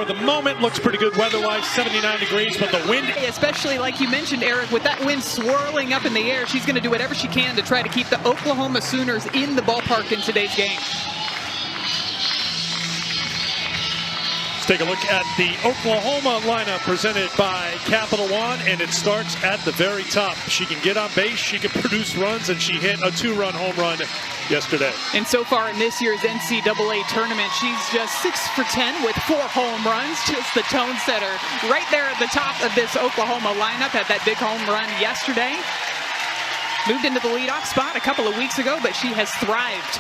the moment. Looks pretty good weather-wise, 79 degrees, but the wind... Especially like you mentioned, Eric, with that wind swirling up in the air, she's going to do whatever she can to try to keep the Oklahoma Sooners in the ballpark in today's game. Take a look at the Oklahoma lineup presented by Capital One, and it starts at the very top. She can get on base, she can produce runs, and she hit a 2-run home run yesterday. And so far in this year's NCAA tournament, she's just 6 for 10 with 4 home runs, just the tone setter right there at the top of this Oklahoma lineup. Had that big home run yesterday. Moved into the leadoff spot a couple of weeks ago, but she has thrived,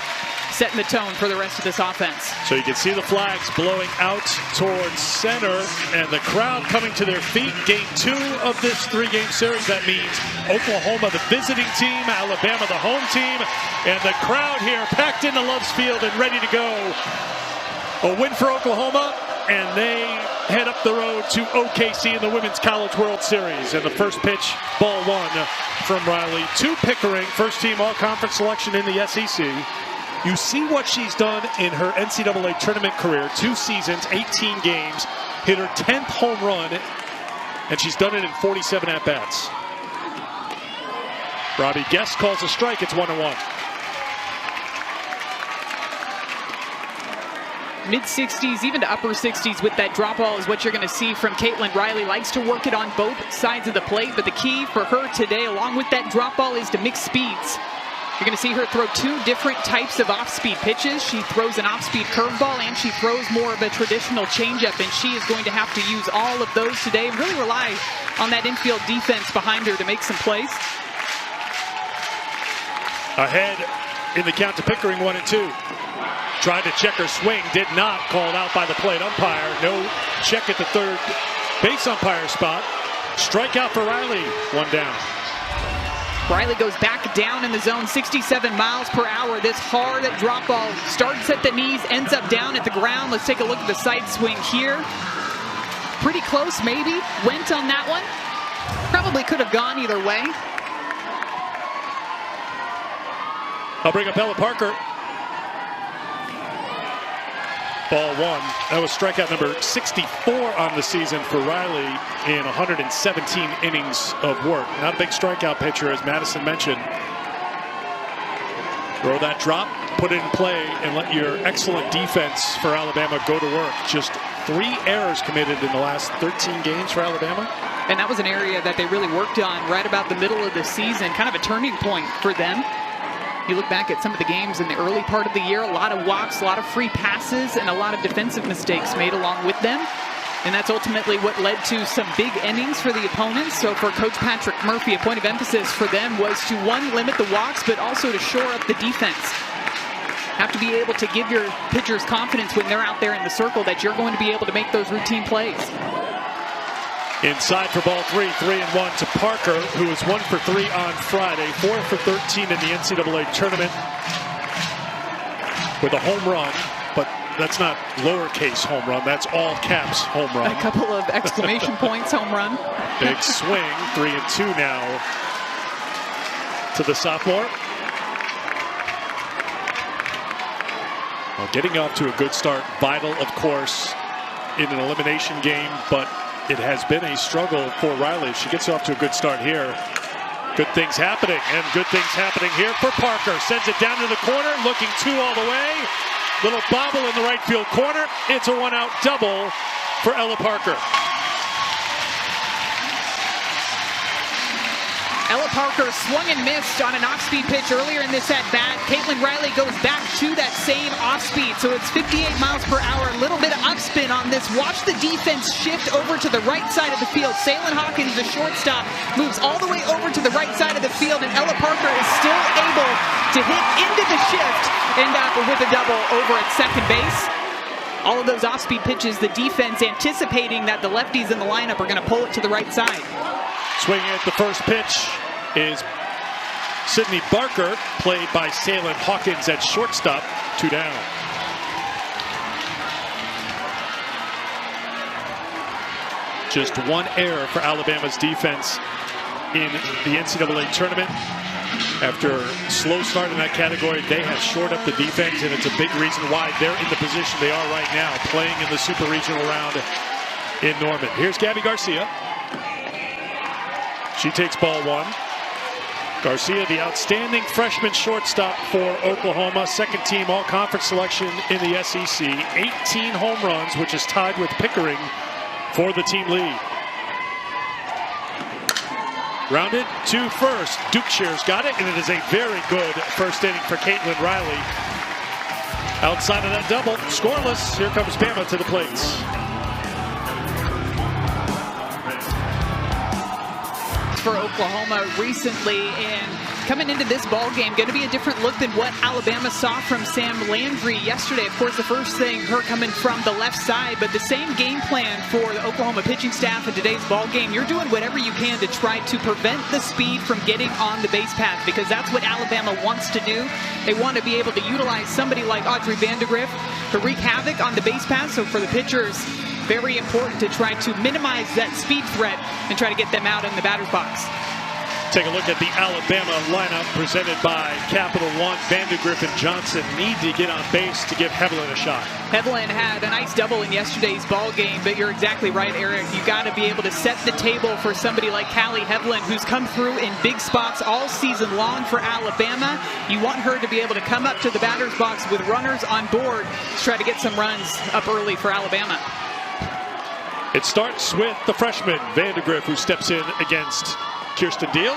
setting the tone for the rest of this offense. So you can see the flags blowing out towards center and the crowd coming to their feet. Game 2 of this 3-game series. That means Oklahoma, the visiting team, Alabama, the home team, and the crowd here packed into Love's Field and ready to go. A win for Oklahoma, and they head up the road to OKC in the Women's College World Series. And the first pitch, ball 1 from Riley to Pickering, first team all-conference selection in the SEC. You see what she's done in her NCAA tournament career. 2 seasons, 18 games, hit her 10th home run, and she's done it in 47 at-bats. Robbie Guest calls a strike. It's 1-1. Mid-60s, even to upper 60s with that drop ball is what you're going to see from Caitlin Riley. Likes to work it on both sides of the plate, but the key for her today, along with that drop ball, is to mix speeds. You're going to see her throw 2 different types of off-speed pitches. She throws an off-speed curveball, and she throws more of a traditional changeup, and she is going to have to use all of those today and really rely on that infield defense behind her to make some plays. Ahead in the count to Pickering, 1-2. Tried to check her swing, did not. Called out by the plate umpire. No check at the third base umpire spot. Strikeout for Riley, 1 down. Riley goes back down in the zone, 67 miles per hour. This hard drop ball starts at the knees, ends up down at the ground. Let's take a look at the side swing here. Pretty close, maybe. Went on that one. Probably could have gone either way. I'll bring up Ella Parker. Ball 1. That was strikeout number 64 on the season for Riley in 117 innings of work. Not a big strikeout pitcher, as Madison mentioned. Throw that drop, put it in play, and let your excellent defense for Alabama go to work. Just 3 errors committed in the last 13 games for Alabama. And that was an area that they really worked on right about the middle of the season. Kind of a turning point for them. You look back at some of the games in the early part of the year, a lot of walks, a lot of free passes, and a lot of defensive mistakes made along with them. And that's ultimately what led to some big innings for the opponents. So for Coach Patrick Murphy, a point of emphasis for them was to, 1, limit the walks, but also to shore up the defense. Have to be able to give your pitchers confidence when they're out there in the circle that you're going to be able to make those routine plays. Inside for ball 3, 3-1 to Parker, who was 1 for 3 on Friday, 4 for 13 in the NCAA tournament with a home run, but that's not lowercase home run, that's all caps home run. A couple of exclamation points home run. Big swing, 3-2 now to the sophomore. Well, getting off to a good start, vital, of course, in an elimination game, but it has been a struggle for Riley. She gets off to a good start here. Good things happening, and good things happening here for Parker. Sends it down to the corner, looking 2 all the way. Little bobble in the right field corner. It's a 1-out double for Ella Parker. Ella Parker swung and missed on an off-speed pitch earlier in this at-bat. Caitlin Riley goes back to that same off-speed, so it's 58 miles per hour. A little bit of upspin on this. Watch the defense shift over to the right side of the field. Salyn Hawkins, the shortstop, moves all the way over to the right side of the field, and Ella Parker is still able to hit into the shift, end up with a double over at second base. All of those off-speed pitches, the defense anticipating that the lefties in the lineup are going to pull it to the right side. Swinging at the first pitch is Sydney Barker, played by Salyn Hawkins at shortstop, 2 down. Just 1 error for Alabama's defense in the NCAA tournament. After a slow start in that category, they have shored up the defense, and it's a big reason why they're in the position they are right now, playing in the Super Regional round in Norman. Here's Gabby Garcia. She takes ball one. Garcia, the outstanding freshman shortstop for Oklahoma, second team all-conference selection in the SEC, 18 home runs, which is tied with Pickering for the team lead. Rounded to first. Dukeshire's got it, and it is a very good first inning for Caitlin Riley. Outside of that double, scoreless. Here comes Bama to the plates. For Oklahoma recently, and coming into this ball game, going to be a different look than what Alabama saw from Sam Landry yesterday. Of course, the first thing, her coming from the left side, but the same game plan for the Oklahoma pitching staff in today's ball game. You're doing whatever you can to try to prevent the speed from getting on the base path, because that's what Alabama wants to do. They want to be able to utilize somebody like Audrey Vandegrift to wreak havoc on the base path. So for the pitchers, very important to try to minimize that speed threat and try to get them out in the batter's box. Take a look at the Alabama lineup presented by Capital One. Vandegrift and Johnson need to get on base to give Hevelin a shot. Hevelin had a nice double in yesterday's ball game, but you're exactly right, Eric. You got to be able to set the table for somebody like Callie Hevelin, who's come through in big spots all season long for Alabama. You want her to be able to come up to the batter's box with runners on board to try to get some runs up early for Alabama. It starts with the freshman, Vandegrift, who steps in against Kirsten Deal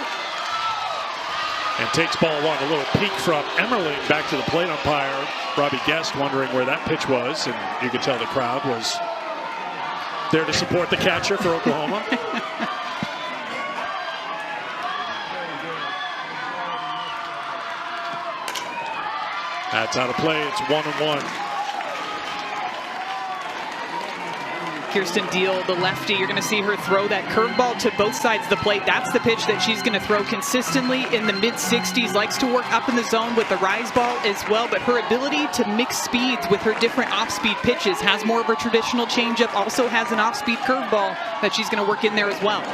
and takes ball one. A little peek from Emmerling back to the plate umpire. Robbie Guest wondering where that pitch was, and you could tell the crowd was there to support the catcher for Oklahoma. That's out of play. It's 1-1. Kirsten Deal, the lefty, you're going to see her throw that curveball to both sides of the plate. That's the pitch that she's going to throw consistently in the mid-60s. Likes to work up in the zone with the rise ball as well, but her ability to mix speeds with her different off-speed pitches, has more of a traditional changeup, also has an off-speed curveball that she's going to work in there as well.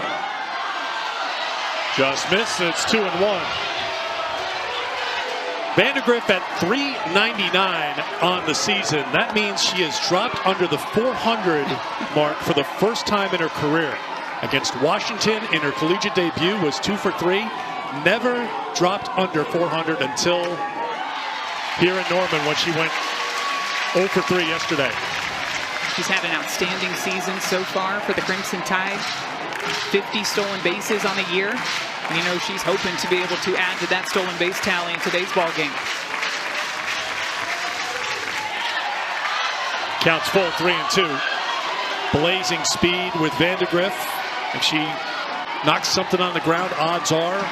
Just missed. It's 2-1. Vandegrift at 399 on the season. That means she has dropped under the 400 mark for the first time in her career. Against Washington in her collegiate debut was 2 for 3. Never dropped under 400 until here in Norman when she went 0 for 3 yesterday. She's had an outstanding season so far for the Crimson Tide. 50 stolen bases on the year. And you know she's hoping to be able to add to that stolen base tally in today's ball game. Counts full, 3-2. Blazing speed with Vandegrift. If she knocks something on the ground, odds are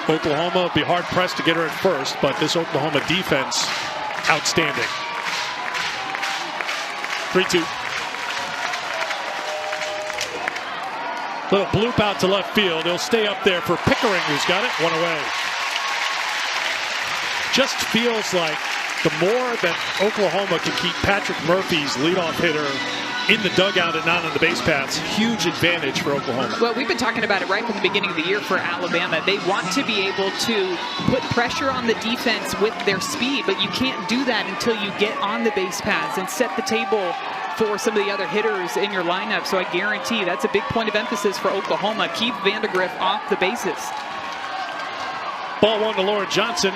Oklahoma will be hard pressed to get her at first, but this Oklahoma defense, outstanding. 3-2. Little bloop out to left field. He'll stay up there for Pickering, who's got it. One away. Just feels like the more that Oklahoma can keep Patrick Murphy's leadoff hitter in the dugout and not on the base paths, huge advantage for Oklahoma. Well, we've been talking about it right from the beginning of the year for Alabama. They want to be able to put pressure on the defense with their speed, but you can't do that until you get on the base paths and set the table for some of the other hitters in your lineup. So I guarantee that's a big point of emphasis for Oklahoma. Keep Vandegrift off the bases. Ball one to Lauren Johnson.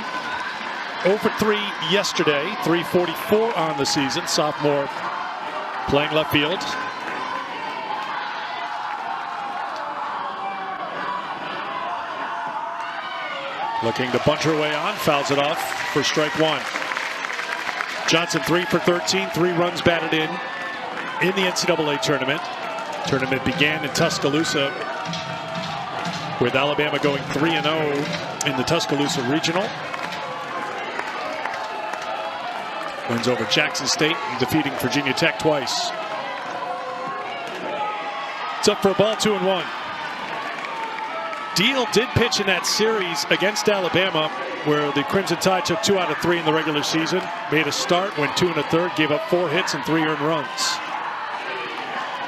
0 for 3 yesterday. 344 on the season. Sophomore playing left field. Looking to bunch her way on. Fouls it off for strike one. Johnson 3 for 13. 3 runs batted in the NCAA tournament. Tournament began in Tuscaloosa with Alabama going 3-0 in the Tuscaloosa Regional. Wins over Jackson State and defeating Virginia Tech twice. It's up for a ball, 2-1. Deal did pitch in that series against Alabama, where the Crimson Tide took 2 out of 3 in the regular season. Made a start, went 2 1/3, gave up 4 hits and 3 earned runs.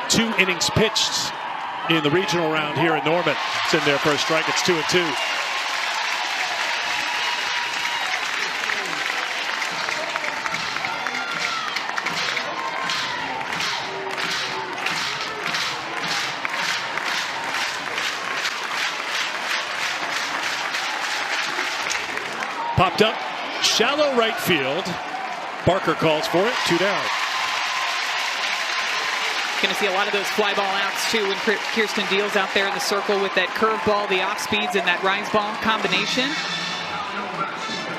2 innings pitched in the regional round here in Norman. It's in there for a strike. It's 2-2. Popped up, shallow right field. Barker calls for it, 2 down. Going to see a lot of those fly ball outs too when Kirsten Deal's out there in the circle with that curveball, the off speeds, and that rise ball combination.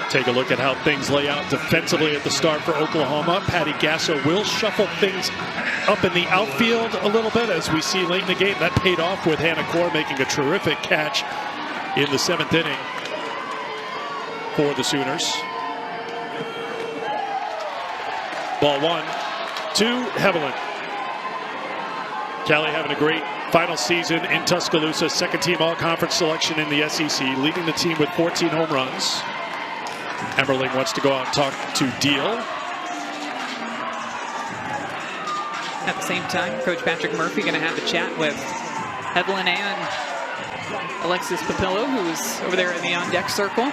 Take a look at how things lay out defensively at the start for Oklahoma. Patty Gasso will shuffle things up in the outfield a little bit, as we see late in the game. That paid off with Hannah Core making a terrific catch in the 7th inning for the Sooners. Ball 1 to Hevelin. Callie having a great final season in Tuscaloosa. Second team all-conference selection in the SEC, leading the team with 14 home runs. Emmerling wants to go out and talk to Deal. At the same time, Coach Patrick Murphy going to have a chat with Hevelin and Alexis Papillo, who's over there in the on-deck circle.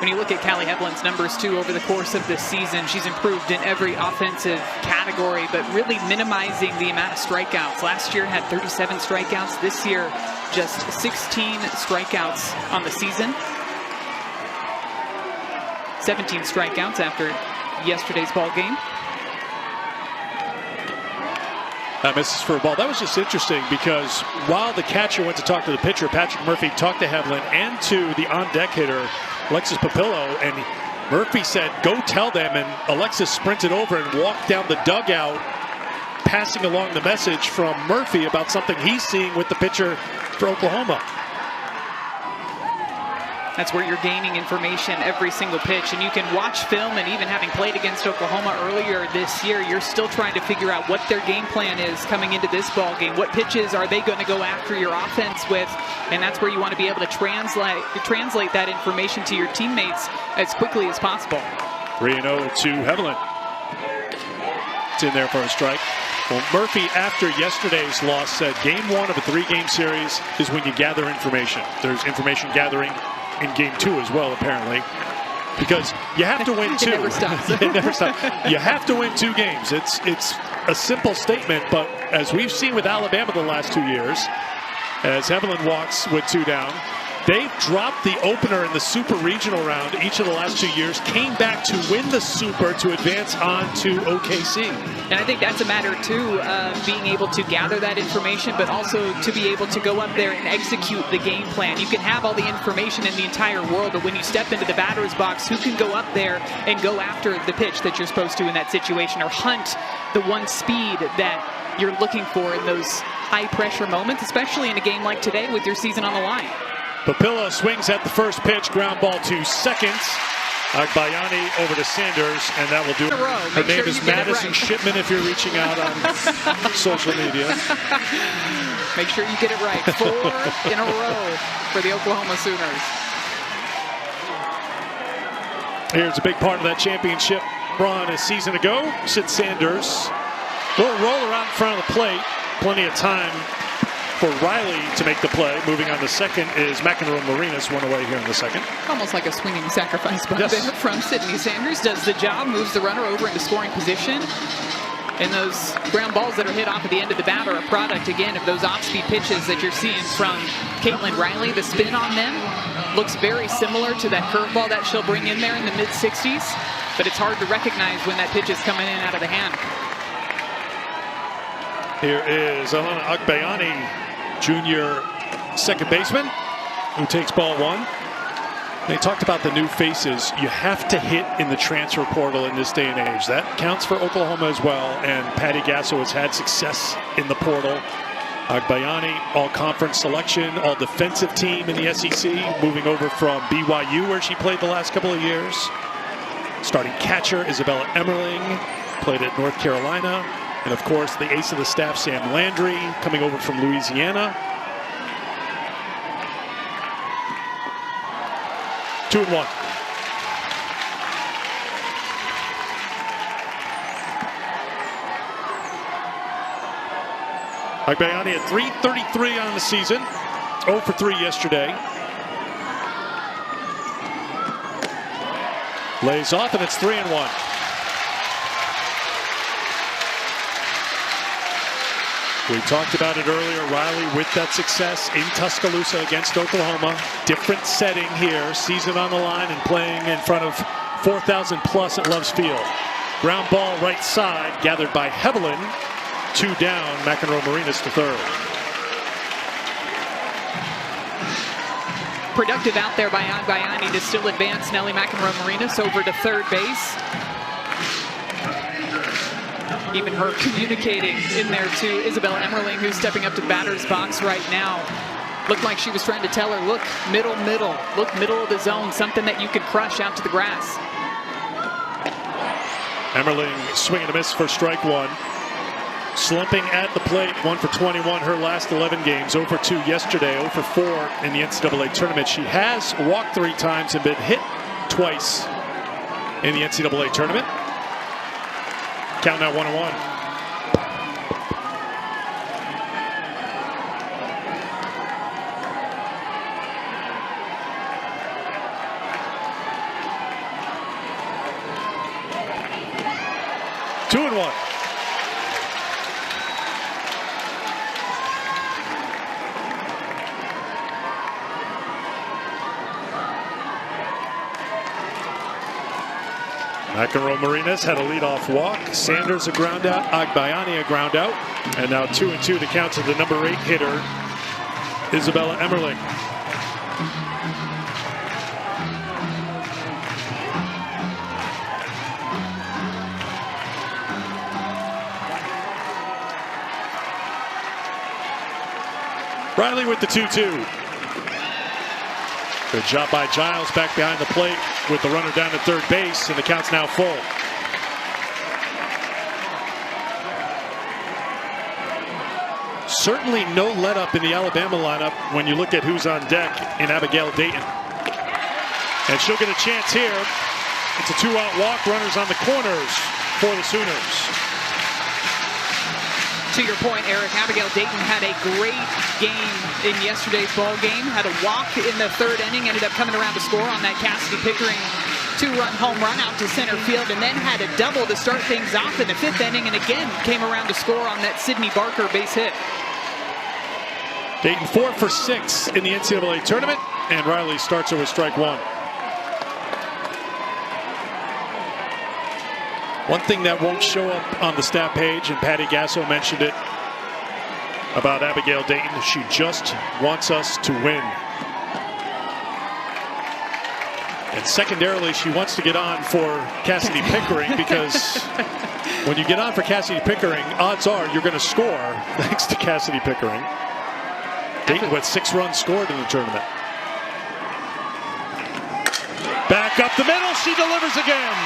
When you look at Callie Hevelin's numbers, too, over the course of this season, she's improved in every offensive category, but really minimizing the amount of strikeouts. Last year had 37 strikeouts. This year, just 16 strikeouts on the season. 17 strikeouts after yesterday's ball game. That misses for a ball. That was just interesting because while the catcher went to talk to the pitcher, Patrick Murphy talked to Hevelin and to the on-deck hitter, Alexis Papillo, and Murphy said, go tell them, and Alexis sprinted over and walked down the dugout, passing along the message from Murphy about something he's seeing with the pitcher for Oklahoma. That's where you're gaining information every single pitch, and you can watch film, and even having played against Oklahoma earlier this year, you're still trying to figure out what their game plan is coming into this ball game. What pitches are they going to go after your offense with? And that's where you want to be able to translate that information to your teammates as quickly as possible. 3-0 to Hevelin. It's in there for a strike. Well, Murphy, after yesterday's loss, said game 1 of a 3-game series is when you gather information. There's information gathering in game 2 as well, apparently, because you have to win 2. It never stops. It never stops. You have to win 2 games. It's a simple statement, but as we've seen with Alabama the last 2 years, as Hevelin walks with 2 down, they've dropped the opener in the Super Regional round each of the last 2 years, came back to win the Super to advance on to OKC. And I think that's a matter, too, of being able to gather that information, but also to be able to go up there and execute the game plan. You can have all the information in the entire world, but when you step into the batter's box, who can go up there and go after the pitch that you're supposed to in that situation, or hunt the one speed that you're looking for in those high-pressure moments, especially in a game like today with your season on the line. Papillo swings at the first pitch, ground ball to second. Agbayani over to Sanders, and that will do it. Her name is Madison Shipman if you're reaching out on social media. Make sure you get it right. 4 in a row for the Oklahoma Sooners. Here's a big part of that championship run a season ago. Sid Sanders. Little roll around in front of the plate. Plenty of time for Riley to make the play. Moving on to second is McEnroe-Marinas, one away here in the second. Almost like a swinging sacrifice bunt Yes. from Sydney Sanders. Does the job, moves the runner over into scoring position. And those ground balls that are hit off at the end of the bat are a product, again, of those off-speed pitches that you're seeing from Caitlin Riley. The spin on them looks very similar to that curveball that she'll bring in there in the mid-60s. But it's hard to recognize when that pitch is coming in out of the hand. Here is Alana Agbayani, junior second baseman, who takes ball 1. They talked about the new faces. You have to hit in the transfer portal in this day and age. That counts for Oklahoma as well, and Patty Gasso has had success in the portal. Agbayani, all-conference selection, all-defensive team in the SEC, moving over from BYU, where she played the last couple of years. Starting catcher, Isabella Emmerling, played at North Carolina. And, of course, the ace of the staff, Sam Landry, coming over from Louisiana. 2-1. Agbayani at .333 on the season. 0 for 3 yesterday. Lays off, and it's 3-1. We talked about it earlier. Riley with that success in Tuscaloosa against Oklahoma. Different setting here. Season on the line and playing in front of 4,000 plus at Love's Field. Ground ball right side gathered by Hevelin. 2 down. McEnroe-Marinas to third. Productive out there by Agbayani to still advance Nelly McEnroe-Marinas over to third base. Even her communicating in there to Isabella Emmerling, who's stepping up to the batter's box right now. Looked like she was trying to tell her, look, middle. Look, middle of the zone, something that you could crush out to the grass. Emmerling swinging a miss for strike one. Slumping at the plate, 1 for 21 her last 11 games. 0 for 2 yesterday, 0 for 4 in the NCAA tournament. She has walked 3 times and been hit twice in the NCAA tournament. Count now 1-1. Two and one. McEnroe-Marinas had a leadoff walk. Sanders a ground out. Agbayani a ground out. And now 2-2 to count to the number 8 hitter, Isabella Emmerling. Riley with the 2-2. Good job by Giles back behind the plate with the runner down at third base, and the count's now full. Certainly no let up in the Alabama lineup when you look at who's on deck in Abigail Dayton. And she'll get a chance here. It's a 2-out walk, runners on the corners for the Sooners. To your point, Eric, Abigail Dayton had a great game in yesterday's ball game. Had a walk in the third inning, ended up coming around to score on that Cassidy Pickering 2-run home run out to center field, and then had a double to start things off in the 5th inning, and again came around to score on that Sydney Barker base hit. Dayton 4 for 6 in the NCAA tournament, and Riley starts her with strike one. One thing that won't show up on the stat page, and Patty Gasso mentioned it about Abigail Dayton, she just wants us to win. And secondarily, she wants to get on for Cassidy Pickering, because when you get on for Cassidy Pickering, odds are you're going to score thanks to Cassidy Pickering. Dayton with 6 runs scored in the tournament. Back up the middle, she delivers again.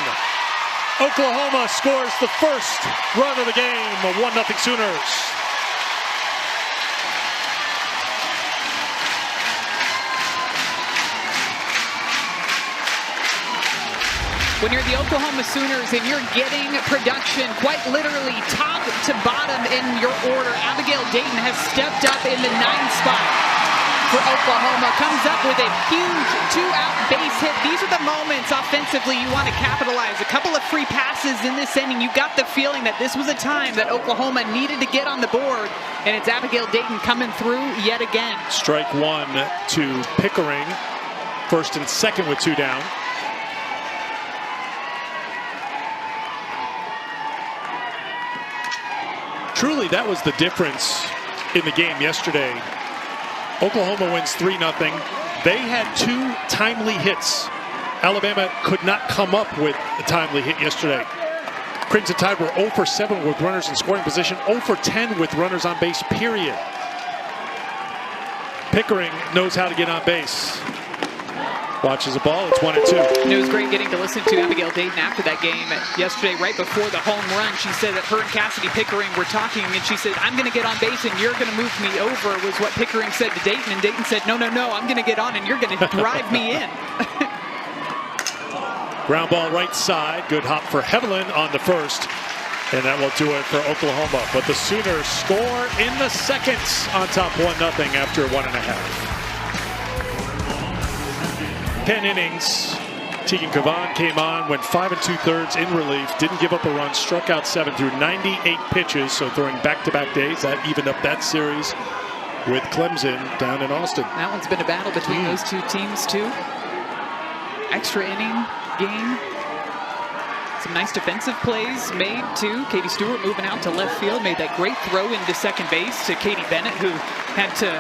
Oklahoma scores the first run of the game, 1-0 Sooners. When you're the Oklahoma Sooners and you're getting production quite literally top to bottom in your order, Abigail Dayton has stepped up in the 9th spot for Oklahoma. Comes up with a huge 2-out base hit. These are the moments offensively you want to capitalize. A couple of free passes in this inning. You got the feeling that this was a time that Oklahoma needed to get on the board, and it's Abigail Dayton coming through yet again. Strike one to Pickering. First and second with 2 down. Truly, that was the difference in the game yesterday. Oklahoma wins 3-0. They had 2 timely hits. Alabama could not come up with a timely hit yesterday. Crimson Tide were 0 for 7 with runners in scoring position, 0 for 10 with runners on base, period. Pickering knows how to get on base. Watches the ball, it's 1-2. And it was great getting to listen to Abigail Dayton after that game yesterday, right before the home run. She said that her and Cassidy Pickering were talking, and she said, I'm going to get on base and you're going to move me over, was what Pickering said to Dayton. And Dayton said, no, I'm going to get on and you're going to drive me in. Ground ball right side, good hop for Hevelin on the first. And that will do it for Oklahoma. But the Sooners score in the second on top 1-0 after 1.5. 10 innings, Tegan Cavan came on, went 5 2/3 in relief, didn't give up a run, struck out 7 through 98 pitches, so throwing back-to-back days. That evened up that series with Clemson down in Austin. That one's been a battle between those two teams, too. Extra inning game. Some nice defensive plays made, too. Katie Stewart moving out to left field, made that great throw into second base to Katie Bennett, who had to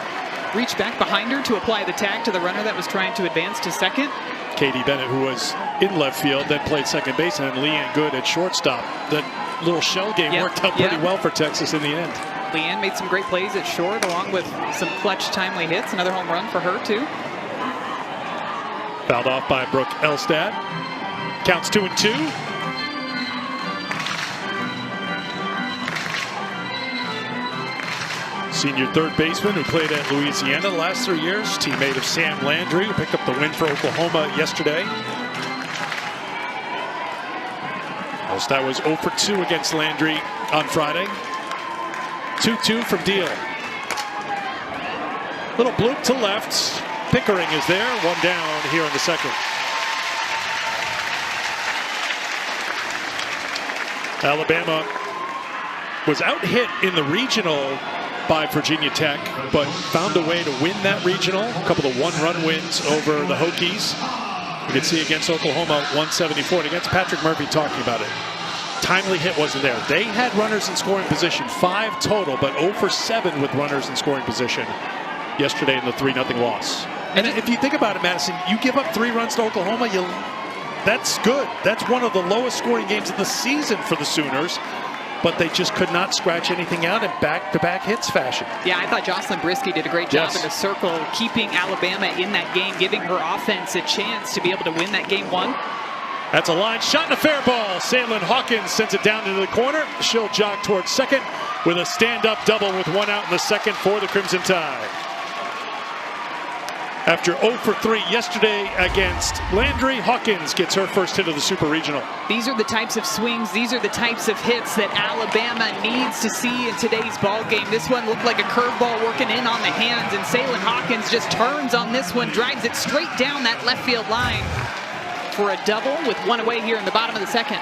reach back behind her to apply the tag to the runner that was trying to advance to second. Katie Bennett, who was in left field, then played second base, and then Leanne Good at shortstop. That little shell game worked out pretty well for Texas in the end. Leanne made some great plays at short, along with some clutch, timely hits. Another home run for her, too. Fouled off by Brooke Elstad. Counts 2-2. Senior third baseman who played at Louisiana the last 3 years. Teammate of Sam Landry, who picked up the win for Oklahoma yesterday. Elstad was 0 for 2 against Landry on Friday. 2-2 from Deal. Little bloop to left. Pickering is there. One down here in the second. Alabama was out-hit in the regional by Virginia Tech, but found a way to win that regional. A couple of one-run wins over the Hokies. You can see against Oklahoma, 174. And against Patrick Murphy talking about it. Timely hit wasn't there. They had runners in scoring position, 5 total, but 0 for 7 with runners in scoring position yesterday in the 3-0 loss. And if you think about it, Madison, you give up 3 runs to Oklahoma, that's good. That's one of the lowest scoring games of the season for the Sooners. But they just could not scratch anything out in back-to-back hits fashion. Yeah, I thought Jocelyn Brisky did a great job in the circle, keeping Alabama in that game, giving her offense a chance to be able to win that game 1. That's a line shot and a fair ball. Saylin Hawkins sends it down into the corner. She'll jog towards second with a stand-up double with 1 out in the second for the Crimson Tide. After 0 for 3 yesterday against Landry, Hawkins gets her first hit of the Super Regional. These are the types of swings, these are the types of hits that Alabama needs to see in today's ball game. This one looked like a curveball working in on the hands, and Saylin Hawkins just turns on this one, drives it straight down that left field line for a double with 1 away here in the bottom of the second.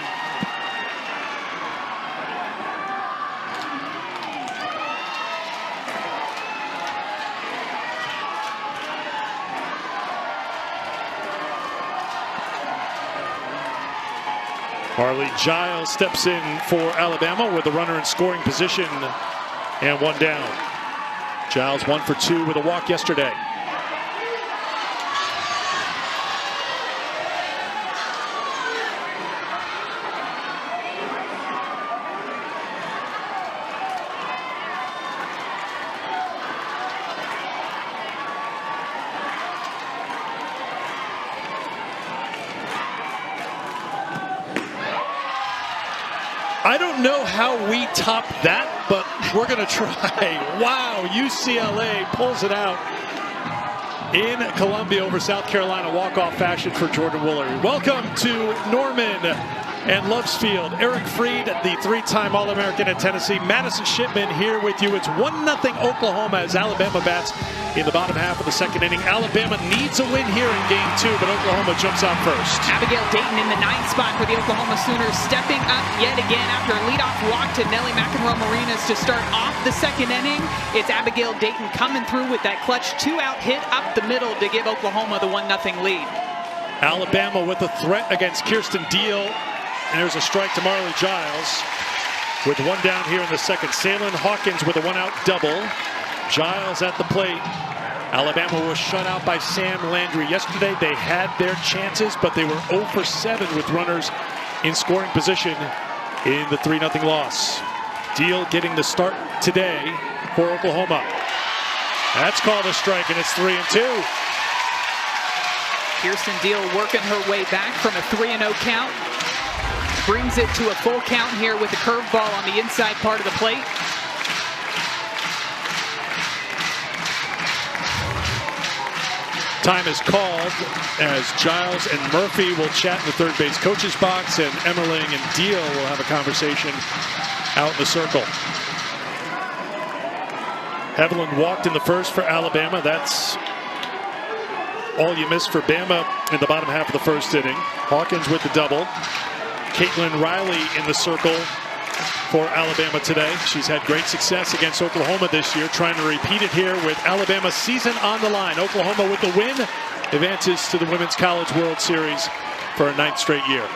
Harley Giles steps in for Alabama with a runner in scoring position and 1 down. Giles 1 for 2 with a walk yesterday. I don't know how we top that, but we're going to try. Wow, UCLA pulls it out in Columbia over South Carolina, walk-off fashion for Jordan Woolery. Welcome to Norman and Loves Field. Eric Freed, the 3-time All-American at Tennessee. Madison Shipman here with you. It's 1-0 Oklahoma as Alabama bats in the bottom half of the second inning. Alabama needs a win here in game 2, but Oklahoma jumps out first. Abigail Dayton in the 9th spot for the Oklahoma Sooners, stepping up yet again after a leadoff walk to Nellie McEnroe Marinas to start off the second inning. It's Abigail Dayton coming through with that clutch 2-out hit up the middle to give Oklahoma the 1-0 lead. Alabama with a threat against Kirsten Deal. And there's a strike to Marley Giles with 1 down here in the second. Saylin Hawkins with a 1-out double. Giles at the plate. Alabama was shut out by Sam Landry. Yesterday they had their chances, but they were 0 for 7 with runners in scoring position in the 3-0 loss. Deal getting the start today for Oklahoma. That's called a strike, and it's 3-2. Kirsten Deal working her way back from a 3-0 count. Brings it to a full count here with a curveball on the inside part of the plate. Time is called as Giles and Murphy will chat in the third base coach's box, and Emmerling and Deal will have a conversation out in the circle. Evelyn walked in the first for Alabama. That's all you missed for Bama in the bottom half of the first inning. Hawkins with the double. Caitlin Riley in the circle for Alabama today. She's had great success against Oklahoma this year, trying to repeat it here with Alabama's season on the line. Oklahoma with the win advances to the Women's College World Series for a 9th straight year.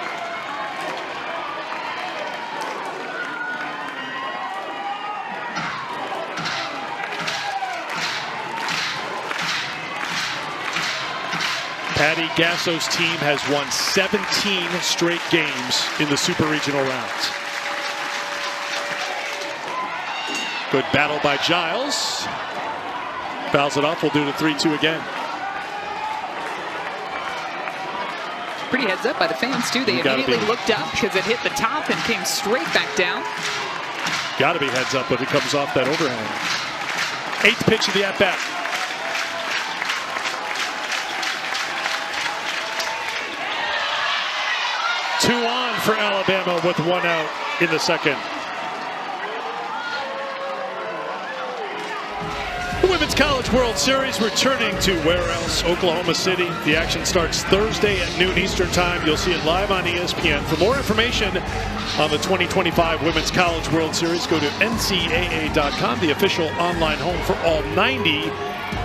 Patty Gasso's team has won 17 straight games in the Super Regional rounds. Good battle by Giles. Fouls it off. We'll do the 3-2 again. Pretty heads up by the fans, too. They immediately looked up because it hit the top and came straight back down. Got to be heads up when it comes off that overhand. 8th pitch of the at-bat. Two on for Alabama with 1 out in the second. The Women's College World Series returning to where else? Oklahoma City. The action starts Thursday at noon Eastern Time. You'll see it live on ESPN. For more information on the 2025 Women's College World Series, go to NCAA.com, the official online home for all 90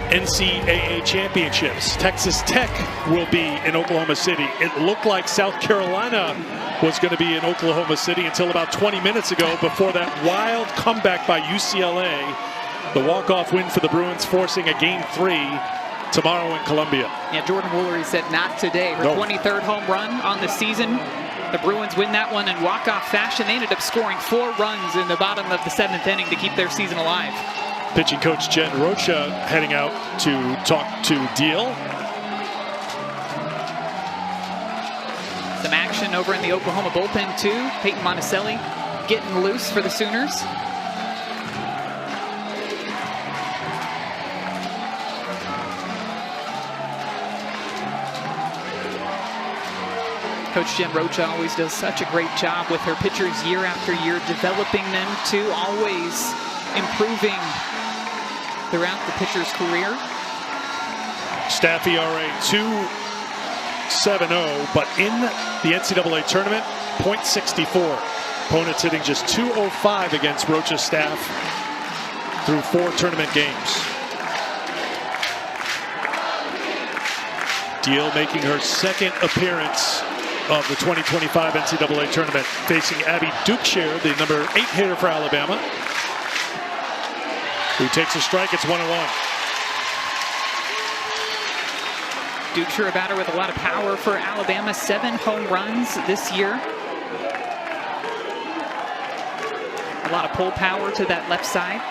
NCAA championships. Texas Tech will be in Oklahoma City. It looked like South Carolina was going to be in Oklahoma City until about 20 minutes ago, before that wild comeback by UCLA. The walk-off win for the Bruins, forcing a Game 3 tomorrow in Columbia. Yeah, Jordan Woolery said not today. Her 23rd home run on the season. The Bruins win that one in walk-off fashion. They ended up scoring 4 runs in the bottom of the 7th inning to keep their season alive. Pitching coach Jen Rocha heading out to talk to Deal. Some action over in the Oklahoma bullpen, too. Peyton Monticelli getting loose for the Sooners. Coach Jen Rocha always does such a great job with her pitchers year after year, developing them to always improving throughout the pitcher's career. Staff ERA 2.70, but in the NCAA tournament, .64. Opponents hitting just .205 against Rocha's staff through 4 tournament games. Deal making her 2nd appearance of the 2025 NCAA tournament, facing Abby Dukeshire, the number 8 hitter for Alabama, who takes a strike. It's 1-1. Dukeshire, a batter with a lot of power for Alabama. 7 home runs this year. A lot of pull power to that left side.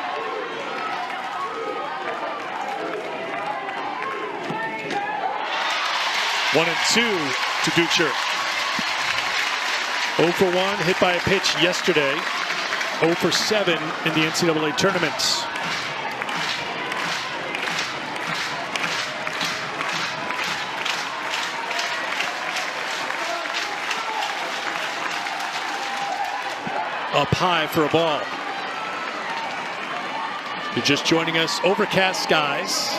One and 2 to Dukeshire. 0 for 1, hit by a pitch yesterday. 0 for 7 in the NCAA tournaments. Up high for a ball. You're just joining us. Overcast skies.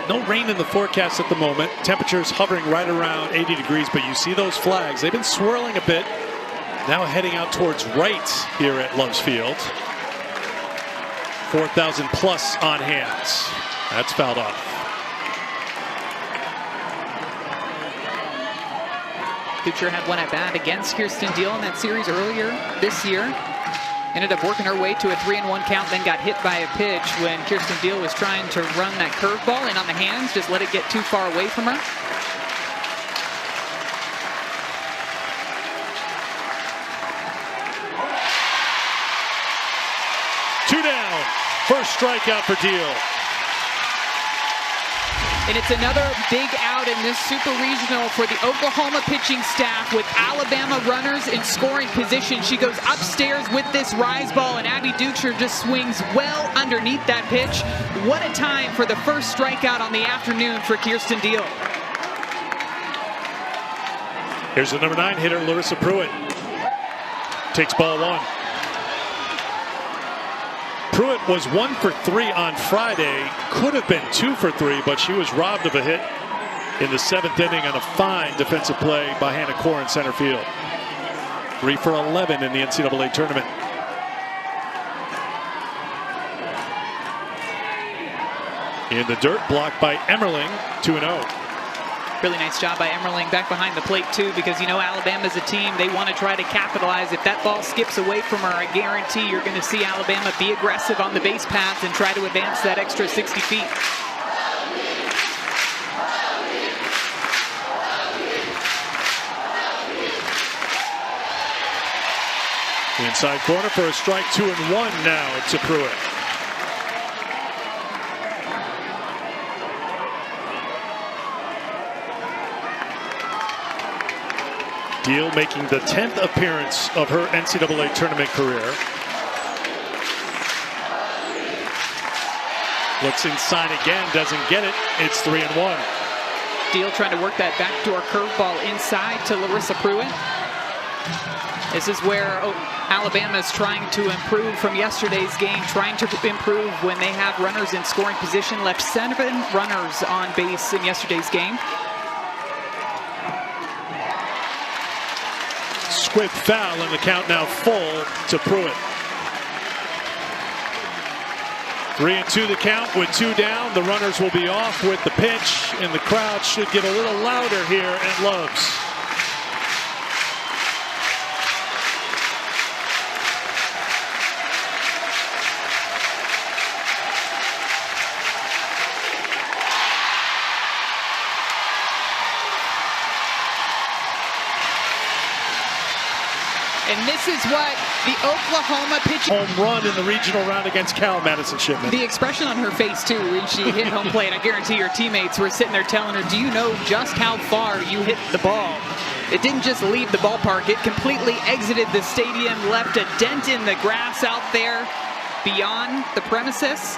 No rain in the forecast at the moment. Temperatures hovering right around 80 degrees, but you see those flags. They've been swirling a bit. Now heading out towards right here at Loves Field. 4,000 plus on hands. That's fouled off. Dukeshire had one at bat against Kirsten Deal in that series earlier this year. Ended up working her way to a 3-1 count, then got hit by a pitch when Kirsten Deal was trying to run that curveball in on the hands, just let it get too far away from her. Two down. First strikeout for Deal. And it's another big out in this Super Regional for the Oklahoma pitching staff with Alabama runners in scoring position. She goes upstairs with this rise ball, and Abby Dukeshire just swings well underneath that pitch. What a time for the first strikeout on the afternoon for Kirsten Deal. Here's the number 9 hitter, Larissa Pruitt. Takes ball 1. Pruitt was 1 for 3 on Friday. Could have been 2 for 3, but she was robbed of a hit in the 7th inning on a fine defensive play by Hannah Core in center field. 3 for 11 in the NCAA tournament. In the dirt, blocked by Emmerling, 2-0. Really nice job by Emmerling back behind the plate, too, because you know Alabama's a team. They want to try to capitalize. If that ball skips away from her, I guarantee you're going to see Alabama be aggressive on the base paths and try to advance that extra 60 feet. Inside corner for a strike, 2-1 now to Pruitt. Deal making the 10th appearance of her NCAA tournament career. Looks inside again, doesn't get it. It's 3-1. Deal trying to work that backdoor curveball inside to Larissa Pruitt. This is where Alabama's trying to improve from yesterday's game, trying to improve when they have runners in scoring position. Left 7 runners on base in yesterday's game. Squib foul, and the count now full to Pruitt. 3-2 the count with 2 down. The runners will be off with the pitch, and the crowd should get a little louder here at Love's. And this is what the Oklahoma pitching... Home run in the regional round against Cal, Madison Shipman. The expression on her face, too, when she hit home plate, I guarantee her teammates were sitting there telling her, do you know just how far you hit the ball? It didn't just leave the ballpark. It completely exited the stadium, left a dent in the grass out there beyond the premises.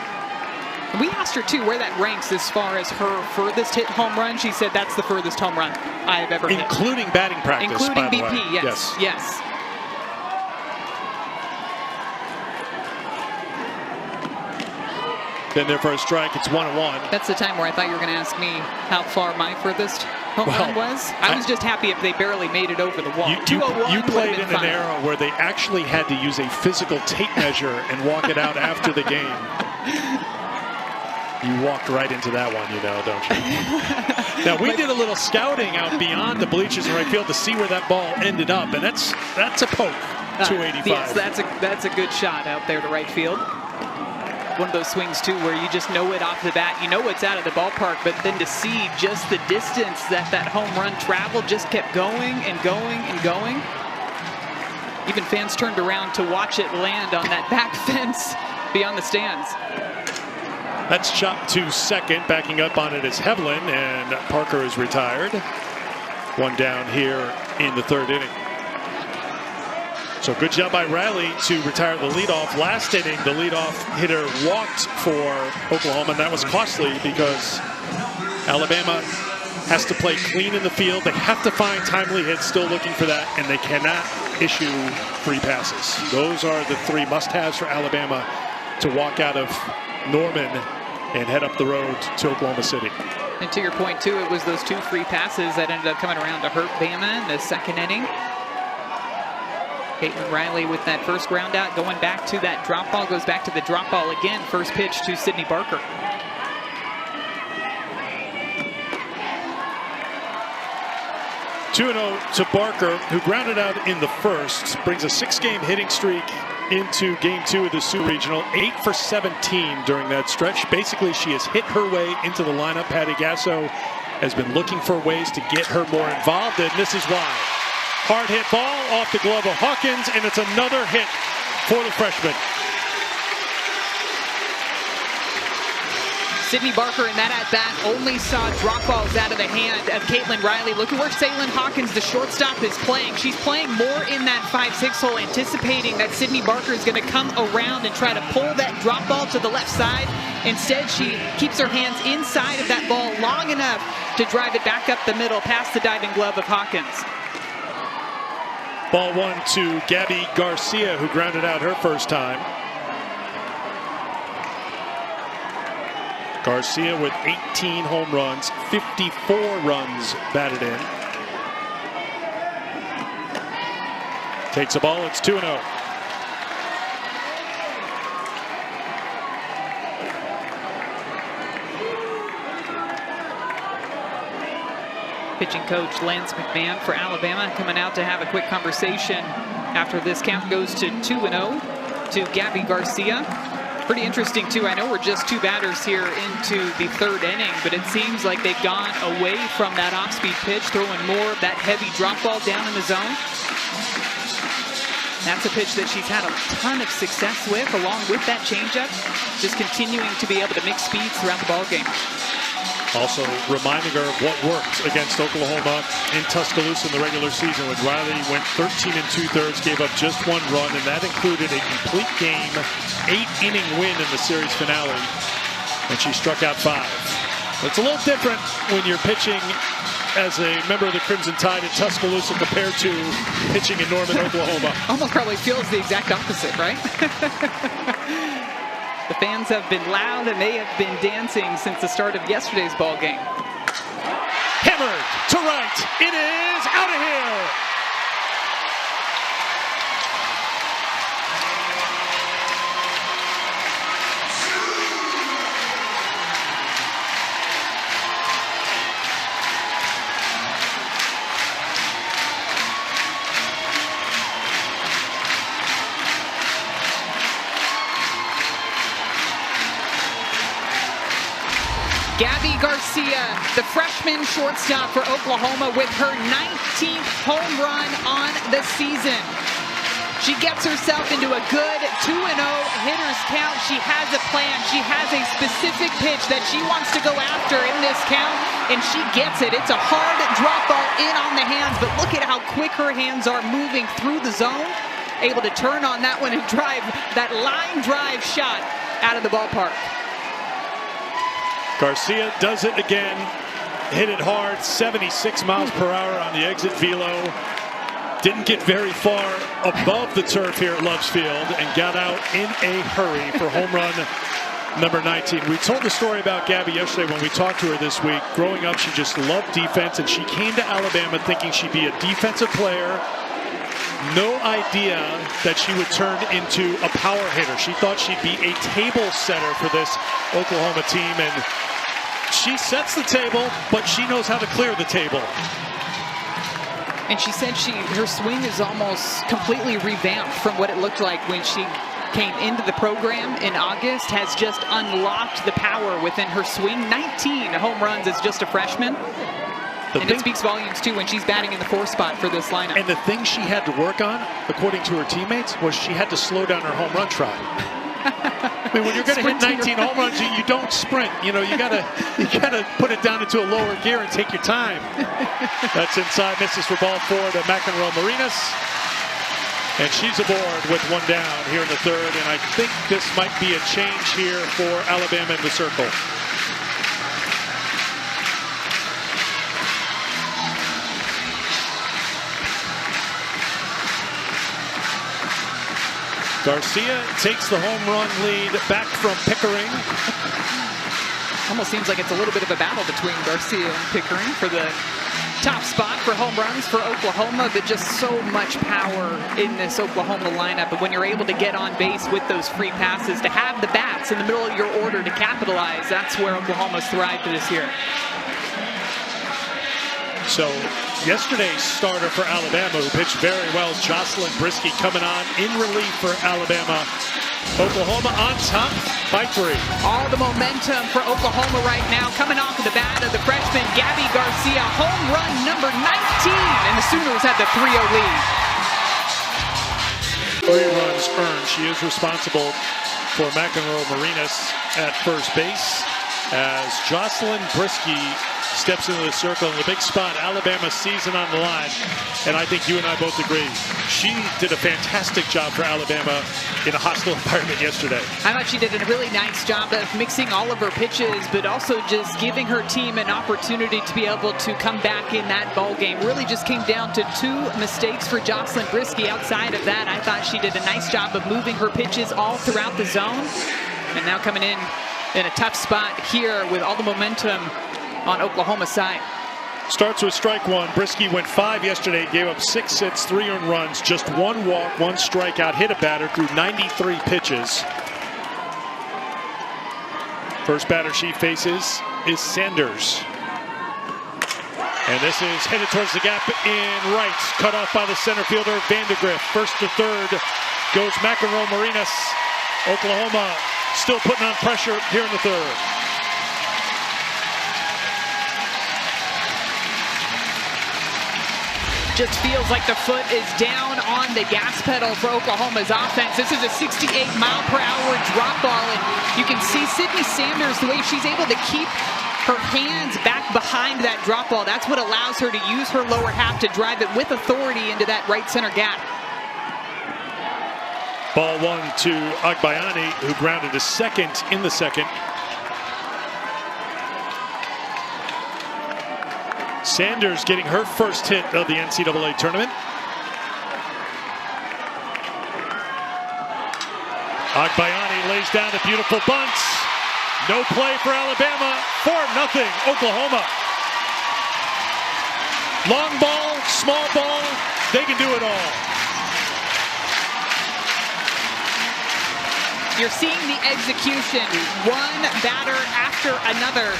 We asked her, too, where that ranks as far as her furthest hit home run. She said that's the furthest home run I have ever hit. Including batting practice, including by the BP, way. yes. Been there for a strike. It's 1-1. That's the time where I thought you were going to ask me how far my furthest home run was. I was just happy if they barely made it over the wall. You played in an era where they actually had to use a physical tape measure and walk it out after the game. You walked right into that one, you know, don't you? Now, we did a little scouting out beyond the bleachers in right field to see where that ball ended up, and that's a poke, 285. Yes, that's a good shot out there to right field. One of those swings, too, where you just know it off the bat. You know it's out of the ballpark, but then to see just the distance that home run traveled, just kept going and going and going. Even fans turned around to watch it land on that back fence beyond the stands. That's chopped to second. Backing up on it is Hevlin, and Parker is retired. 1 down here in the 3rd inning. So good job by Riley to retire the leadoff. Last inning, the leadoff hitter walked for Oklahoma, and that was costly because Alabama has to play clean in the field. They have to find timely hits, still looking for that, and they cannot issue free passes. Those are the 3 must-haves for Alabama to walk out of Norman and head up the road to Oklahoma City. And to your point, too, it was those 2 free passes that ended up coming around to hurt Bama in the 2nd inning. Caitlin Riley with that first ground out, going back to that drop ball, goes back to the drop ball again. First pitch to Sydney Barker. (2-0) to Barker, who grounded out in the first, brings a 6-game hitting streak into Game 2 of the Sioux Regional. 8 for 17 during that stretch. Basically, she has hit her way into the lineup. Patty Gasso has been looking for ways to get her more involved, and this is why. Hard hit ball off the glove of Hawkins, and it's another hit for the freshman. Sydney Barker in that at-bat only saw drop balls out of the hand of Caitlin Riley. Look at where Saylin Hawkins, the shortstop, is playing. She's playing more in that 5-6 hole, anticipating that Sydney Barker is going to come around and try to pull that drop ball to the left side. Instead, she keeps her hands inside of that ball long enough to drive it back up the middle past the diving glove of Hawkins. Ball 1 to Gabby Garcia, who grounded out her first time. Garcia with 18 home runs, 54 runs batted in. Takes a ball, it's 2-0. Pitching coach Lance McMahon for Alabama coming out to have a quick conversation after this count goes to 2-0 to Gabby Garcia. Pretty interesting too. I know we're just 2 batters here into the 3rd inning, but it seems like they've gone away from that off-speed pitch, throwing more of that heavy drop ball down in the zone. That's a pitch that she's had a ton of success with, along with that changeup, just continuing to be able to mix speeds throughout the ball game. Also reminding her of what worked against Oklahoma in Tuscaloosa in the regular season when Riley went 13 2/3, gave up just 1 run, and that included a complete game, 8-inning win in the series finale, and she struck out 5. It's a little different when you're pitching as a member of the Crimson Tide in Tuscaloosa compared to pitching in Norman, Oklahoma. Almost probably feels the exact opposite, right? The fans have been loud and they have been dancing since the start of yesterday's ball game. Hammered to right. It is out of here. Gabby Garcia, the freshman shortstop for Oklahoma, with her 19th home run on the season. She gets herself into a good 2-0 hitters count. She has a plan. She has a specific pitch that she wants to go after in this count, and she gets it. It's a hard drop ball in on the hands, but look at how quick her hands are moving through the zone. Able to turn on that one and drive that line drive shot out of the ballpark. Garcia does it again. Hit it hard, 76 miles per hour on the exit velo. Didn't get very far above the turf here at Loves Field and got out in a hurry for home run number 19. We told the story about Gabby yesterday when we talked to her this week. Growing up, she just loved defense, and she came to Alabama thinking she'd be a defensive player. No idea that she would turn into a power hitter. She thought she'd be a table setter for this Oklahoma team, and she sets the table, but she knows how to clear the table. And she said her swing is almost completely revamped from what it looked like when she came into the program in August. Has just unlocked the power within her swing. 19 home runs as just a freshman. And it speaks volumes, too, when she's batting in the 4th spot for this lineup. And the thing she had to work on, according to her teammates, was she had to slow down her home run trot. I mean, when you're going to hit 19 home runs, you don't sprint. You know, you gotta put it down into a lower gear and take your time. That's inside, misses for ball 4 to McEnroe Marinas. And she's aboard with 1 down here in the 3rd. And I think this might be a change here for Alabama in the circle. Garcia takes the home run lead back from Pickering. Almost seems like it's a little bit of a battle between Garcia and Pickering for the top spot for home runs for Oklahoma, but just so much power in this Oklahoma lineup. But when you're able to get on base with those free passes, to have the bats in the middle of your order to capitalize, that's where Oklahoma's thrived this year. So yesterday's starter for Alabama, who pitched very well, Jocelyn Brisky, coming on in relief for Alabama. Oklahoma on top by 3. All the momentum for Oklahoma right now, coming off of the bat of the freshman Gabby Garcia. Home run number 19, and the Sooners had the 3-0 lead. 3 runs earned. She is responsible for McEnroe Marinas at first base as Jocelyn Brisky steps into the circle in the big spot. Alabama's season on the line, and I think you and I both agree she did a fantastic job for Alabama in a hostile environment yesterday. I thought she did a really nice job of mixing all of her pitches, but also just giving her team an opportunity to be able to come back in that ball game. Really just came down to 2 mistakes for Jocelyn Brisky. Outside of that, I thought she did a nice job of moving her pitches all throughout the zone. And now coming in in a tough spot here with all the momentum on Oklahoma's side. Starts with strike one. Brisky went 5 yesterday, gave up 6 hits, 3 earned runs, just 1 walk, 1 strikeout, hit a batter through 93 pitches. First batter she faces is Sanders. And this is headed towards the gap in right. Cut off by the center fielder, Vandegrift. First to third goes McEnroe Marinas. Oklahoma still putting on pressure here in the third. Just feels like the foot is down on the gas pedal for Oklahoma's offense. This is a 68-mile-per-hour drop ball, and you can see Sydney Sanders, the way she's able to keep her hands back behind that drop ball. That's what allows her to use her lower half to drive it with authority into that right center gap. Ball 1 to Agbayani, who grounded to second in the second. Sanders getting her first hit of the NCAA tournament. Agbayani lays down a beautiful bunt. No play for Alabama. 4-0 Oklahoma. Long ball, small ball, they can do it all. You're seeing the execution, one batter after another.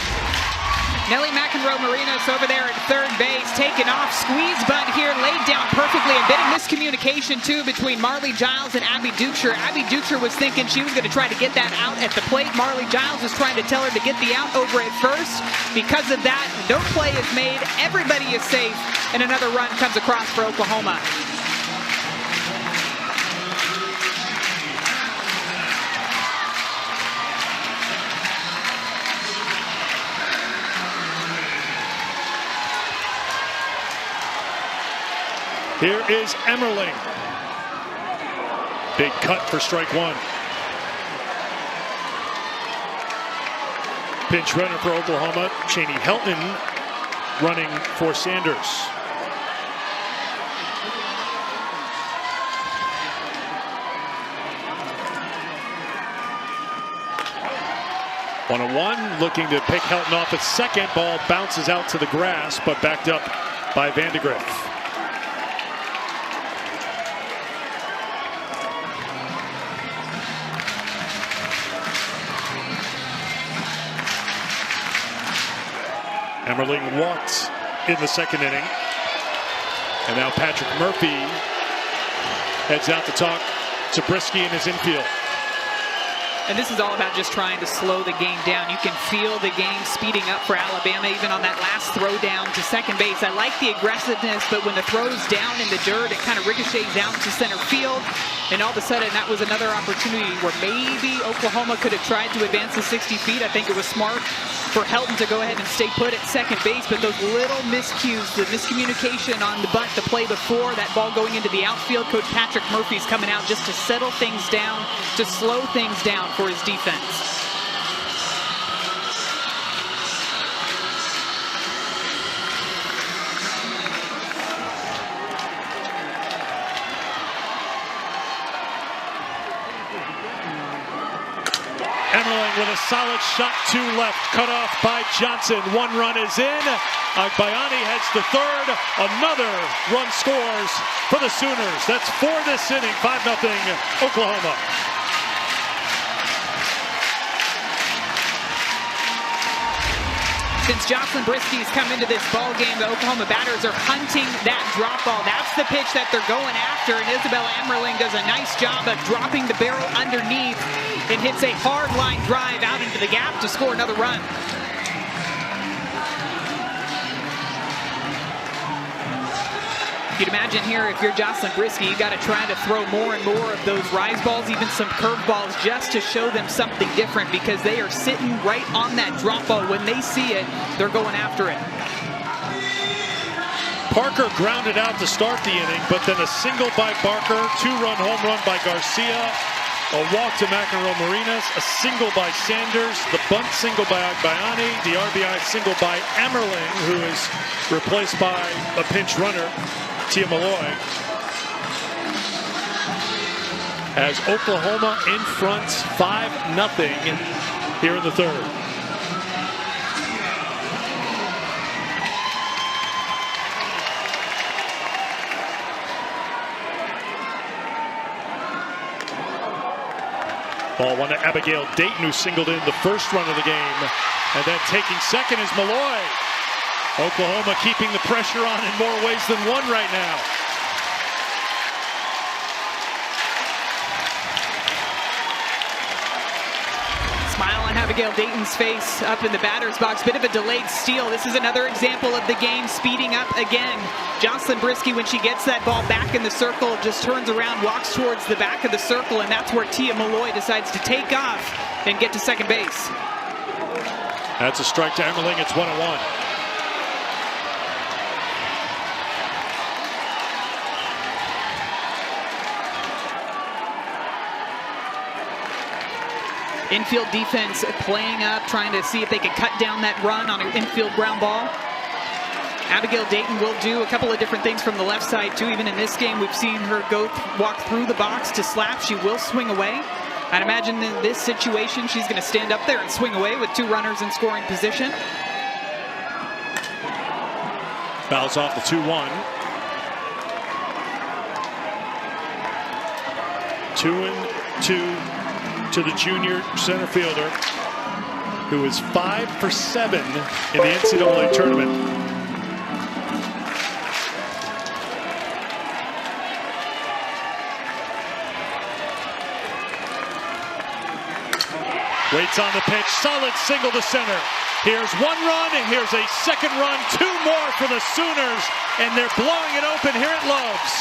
Nellie McEnroe Marinas over there at third base, taken off, squeeze bunt here, laid down perfectly. A bit of miscommunication too between Marley Giles and Abby Ducher. Abby Ducher was thinking she was going to try to get that out at the plate. Marley Giles was trying to tell her to get the out over at first. Because of that, no play is made, everybody is safe, and another run comes across for Oklahoma. Here is Emmerling. Big cut for strike one. Pinch runner for Oklahoma. Cheney Helton running for Sanders. One on one, looking to pick Helton off at second. Ball bounces out to the grass, but backed up by Vandegrift. Emmerling walked in the second inning. And now Patrick Murphy heads out to talk to Brisky in his infield. And this is all about just trying to slow the game down. You can feel the game speeding up for Alabama, even on that last throw down to second base. I like the aggressiveness, but when the throw's down in the dirt, it kind of ricochets down to center field. And all of a sudden, that was another opportunity where maybe Oklahoma could have tried to advance the 60 feet. I think it was smart for Helton to go ahead and stay put at second base, but those little miscues, the miscommunication on the bunt, the play before that ball going into the outfield, Coach Patrick Murphy's coming out just to settle things down, to slow things down for his defense. Emmerling with a solid shot to left, cut off by Johnson. 1 run is in. Agbayani heads to third. Another run scores for the Sooners. That's 4 this inning. 5-0 Oklahoma. Since Jocelyn Brisky's come into this ball game, the Oklahoma batters are hunting that drop ball. That's the pitch that they're going after, and Isabella Emmerling does a nice job of dropping the barrel underneath and hits a hard line drive out into the gap to score another run. You'd imagine here, if you're Jocelyn Brisky, you got to try to throw more and more of those rise balls, even some curve balls, just to show them something different, because they are sitting right on that drop ball. When they see it, they're going after it. Parker grounded out to start the inning, but then a single by Barker, 2-run home run by Garcia, a walk to McEnroe Marinas, a single by Sanders, the bunt single by Agbayani, the RBI single by Emmerling, who is replaced by a pinch runner, Tia Malloy. As Oklahoma in front, 5-0 here in the third. Ball one to Abigail Dayton, who singled in the first run of the game. And then taking second is Malloy. Oklahoma keeping the pressure on in more ways than one right now. Smile on Abigail Dayton's face up in the batter's box. Bit of a delayed steal. This is another example of the game speeding up again. Jocelyn Brisky, when she gets that ball back in the circle, just turns around, walks towards the back of the circle, and that's where Tia Malloy decides to take off and get to second base. That's a strike to Emmerling. It's 1-1. Infield defense playing up, trying to see if they can cut down that run on an infield ground ball. Abigail Dayton will do a couple of different things from the left side too. Even in this game, we've seen her walk through the box to slap. She will swing away. I'd imagine in this situation, she's going to stand up there and swing away with two runners in scoring position. Fouls off the 2-1. 2-2 to the junior center fielder, who is 5 for 7 in the NCAA tournament. Waits on the pitch, solid single to center. Here's one run, and here's a second run, two more for the Sooners, and they're blowing it open here at Love's.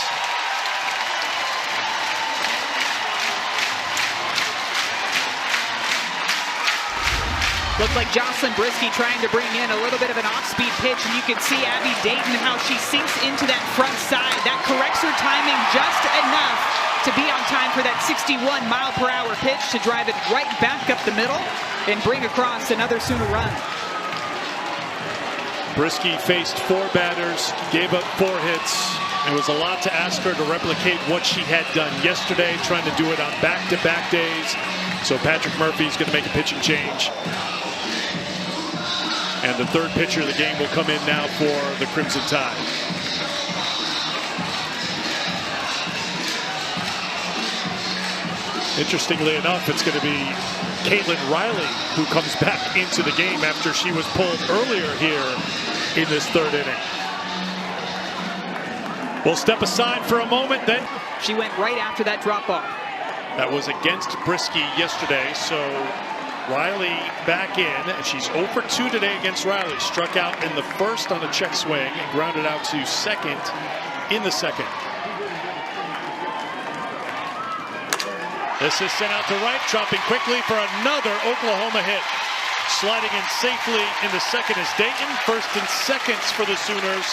Looked like Jocelyn Brisky trying to bring in a little bit of an off-speed pitch, and you can see Abby Dayton how she sinks into that front side. That corrects her timing just enough to be on time for that 61-mile-per-hour pitch to drive it right back up the middle and bring across another Sooner run. Brisky faced 4 batters, gave up 4 hits. It was a lot to ask her to replicate what she had done yesterday, trying to do it on back-to-back days. So Patrick Murphy's going to make a pitching change. And the third pitcher of the game will come in now for the Crimson Tide. Interestingly enough, it's going to be Caitlin Riley who comes back into the game after she was pulled earlier here in this third inning. We'll step aside for a moment then. She went right after that drop ball. That was against Brisky yesterday, so Riley back in, and she's 0 for 2 today against Riley. Struck out in the first on a check swing and grounded out to second in the second. This is sent out to right, dropping quickly for another Oklahoma hit. Sliding in safely in the second is Dayton. First and seconds for the Sooners.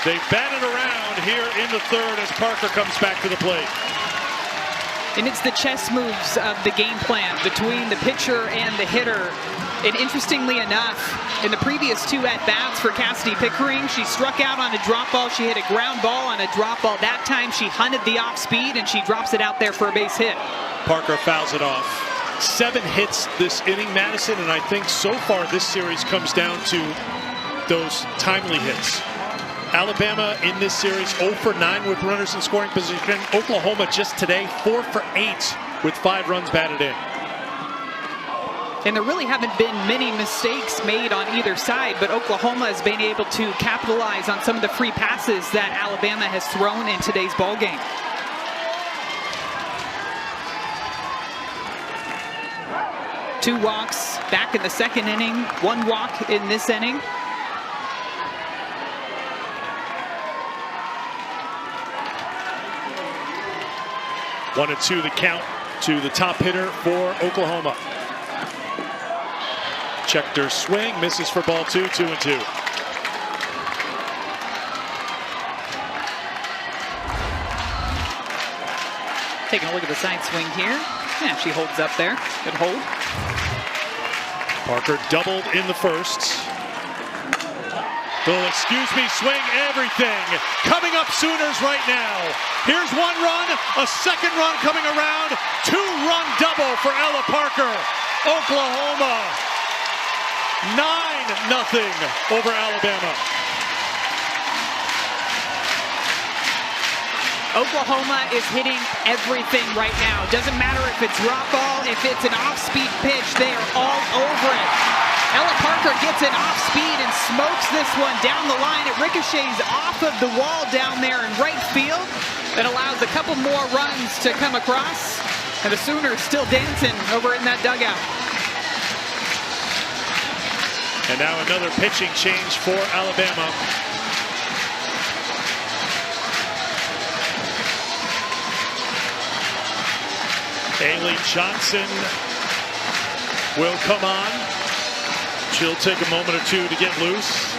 They batted around here in the third as Parker comes back to the plate. And it's the chess moves of the game plan between the pitcher and the hitter. And interestingly enough, in the previous 2 at-bats for Cassidy Pickering, she struck out on a drop ball. She hit a ground ball on a drop ball. That time she hunted the off-speed, and she drops it out there for a base hit. Parker fouls it off. 7 hits this inning, Madison, and I think so far this series comes down to those timely hits. Alabama in this series 0 for 9 with runners in scoring position. Oklahoma just today 4 for 8 with 5 runs batted in. And there really haven't been many mistakes made on either side, but Oklahoma has been able to capitalize on some of the free passes that Alabama has thrown in today's ball game. Two walks back in the second inning, 1 walk in this inning. One and 2 the count to the top hitter for Oklahoma. Checked her swing, misses for ball 2, 2 and 2. Taking a look at the side swing here. Yeah, she holds up there. Good hold. Parker doubled in the first. The excuse me swing, everything coming up Sooners right now. Here's 1 run, a second run coming around, 2-run double for Ella Parker. Oklahoma 9-0 over Alabama. Oklahoma is hitting everything right now. Doesn't matter if it's drop ball, if it's an off-speed pitch, they are all over it. Ella Parker gets it off-speed and smokes this one down the line. It ricochets off of the wall down there in right field. That allows a couple more runs to come across. And the Sooners still dancing over in that dugout. And now another pitching change for Alabama. Haley Johnson will come on. She'll take a moment or two to get loose.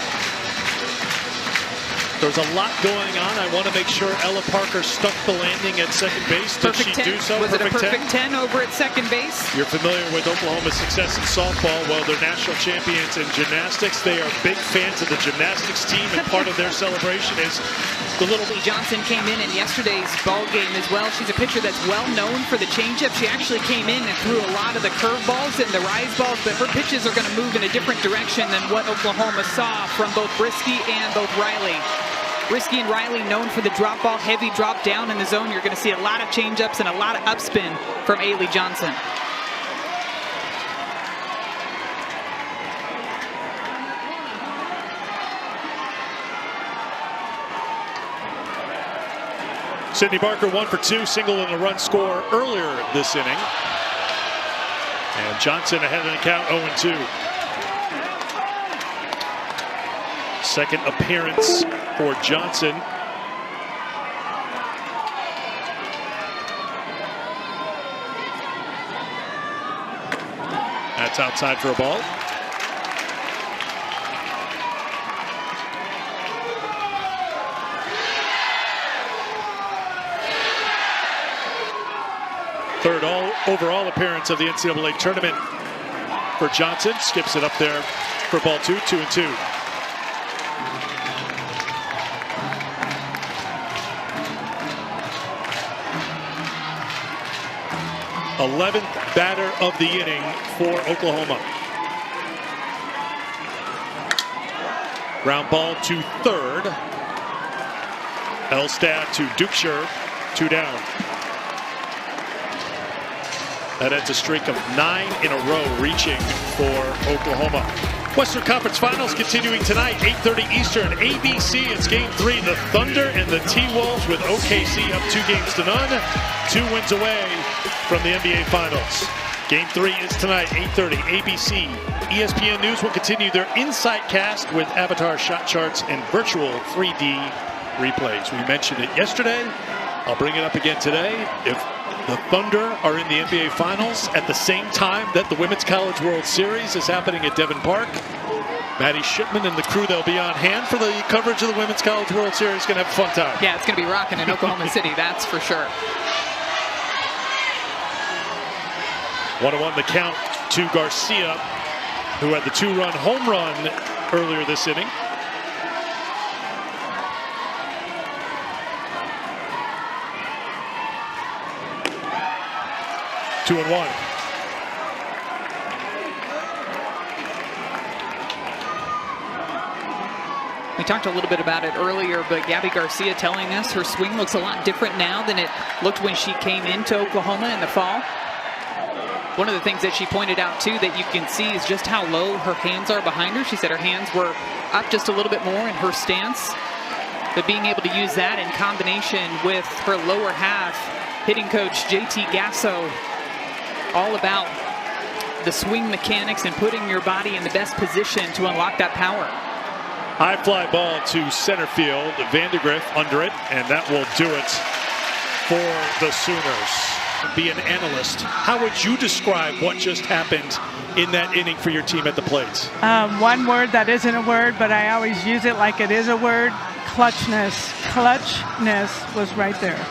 There's a lot going on. I want to make sure Ella Parker stuck the landing at second base. Did she do so? Was it a perfect 10 over at second base? You're familiar with Oklahoma's success in softball. Well, they're national champions in gymnastics. They are big fans of the gymnastics team, and part of their celebration is the little... Haley Johnson came in yesterday's ball game as well. She's a pitcher that's well known for the changeup. She actually came in and threw a lot of the curveballs and the rise balls, but her pitches are going to move in a different direction than what Oklahoma saw from both Brisky and both Riley. Brisky and Riley known for the drop ball, heavy drop down in the zone. You're going to see a lot of changeups and a lot of upspin from Haley Johnson. Sydney Barker 1 for 2, single and a run score earlier this inning. And Johnson ahead of the count 0-2. Second appearance for Johnson. That's outside for a ball. Third overall appearance of the NCAA tournament for Johnson. Skips it up there for ball 2, 2-2. 11th batter of the inning for Oklahoma. Ground ball to third. Elstad to Dukeshire, 2 down. That ends a streak of 9 in a row reaching for Oklahoma. Western Conference Finals continuing tonight, 8:30 Eastern, ABC. It's Game 3. The Thunder and the T-Wolves with OKC up 2-0. 2 wins away from the NBA Finals. Game 3 is tonight, 8:30 ABC. ESPN News will continue their Insight Cast with avatar shot charts and virtual 3D replays. We mentioned it yesterday. I'll bring it up again today. If the Thunder are in the NBA Finals at the same time that the Women's College World Series is happening at Devon Park, Maddie Shipman and the crew, they'll be on hand for the coverage of the Women's College World Series. Going to have a fun time. Yeah, it's going to be rocking in Oklahoma City, that's for sure. 1-1 the count to Garcia, who had the 2-run home run earlier this inning. Two and one. We talked a little bit about it earlier, but Gabby Garcia telling us her swing looks a lot different now than it looked when she came into Oklahoma in the fall. One of the things that she pointed out too that you can see is just how low her hands are behind her. She said her hands were up just a little bit more in her stance, but being able to use that in combination with her lower half, hitting coach JT Gasso, all about the swing mechanics and putting your body in the best position to unlock that power. High fly ball to center field. Vandegrift under it, and that will do it for the Sooners. Be an analyst. How would you describe what just happened in that inning for your team at the plate? One word that isn't a word, but I always use it like it is a word. Clutchness. Clutchness was right there.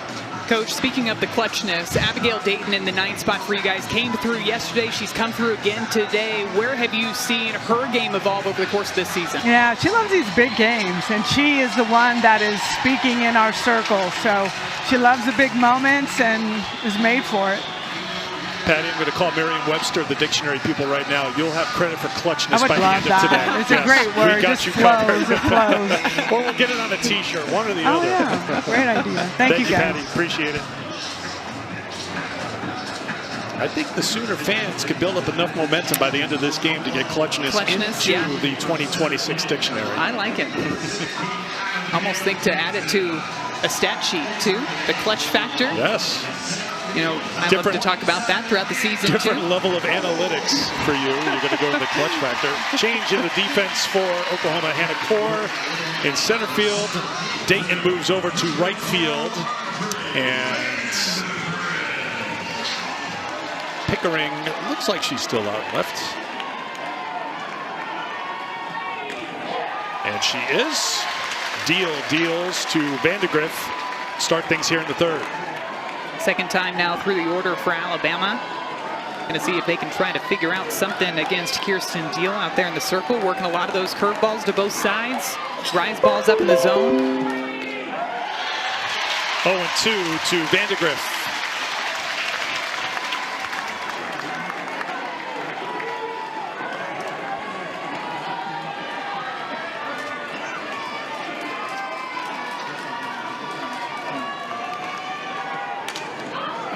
Coach, speaking of the clutchness, Abigail Dayton in the 9th spot for you guys came through yesterday. She's come through again today. Where have you seen her game evolve over the course of this season? Yeah, she loves these big games, and she is the one that is speaking in our circle. So she loves the big moments and is made for it. Patty, I'm going to call Merriam-Webster, the dictionary people right now. You'll have credit for clutchness by the love end that. of today. It's a great word. We got It you flows. covered. It flows. Or we'll get it on a T-shirt, one or the Oh, other. yeah. Great idea. Thank you, guys. Patty. Appreciate it. I think the Sooner fans could build up enough momentum by the end of this game to get clutchness into the 2026 dictionary. I like it. Almost think to add it to a stat sheet, too. The clutch factor. Yes. You know, I love to talk about that throughout the season, different too. level of analytics for you. You're going to go to the clutch factor. Change in the defense for Oklahoma. Hannah Core in center field. Dayton moves over to right field. And Pickering looks like she's still out left. And she is. Deals to Vandegrift. Start things here in the third. Second time now through the order for Alabama. Going to see if they can try to figure out something against Kirsten Deal out there in the circle. Working a lot of those curveballs to both sides. Rise balls up in the zone. 0-2 to Vandegrift.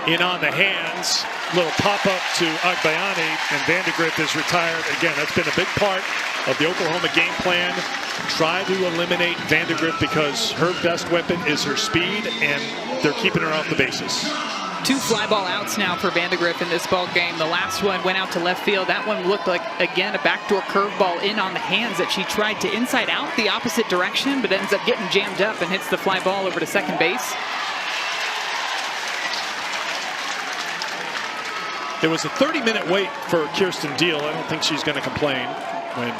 In on the hands, little pop-up to Agbayani, and Vandegrift is retired. Again, that's been a big part of the Oklahoma game plan. Try to eliminate Vandegrift because her best weapon is her speed, and they're keeping her off the bases. 2 fly ball outs now for Vandegrift in this ball game. The last one went out to left field. That one looked like, again, a backdoor curveball in on the hands that she tried to inside out the opposite direction, but ends up getting jammed up and hits the fly ball over to second base. It was a 30-minute wait for Kirsten Deal. I don't think she's going to complain when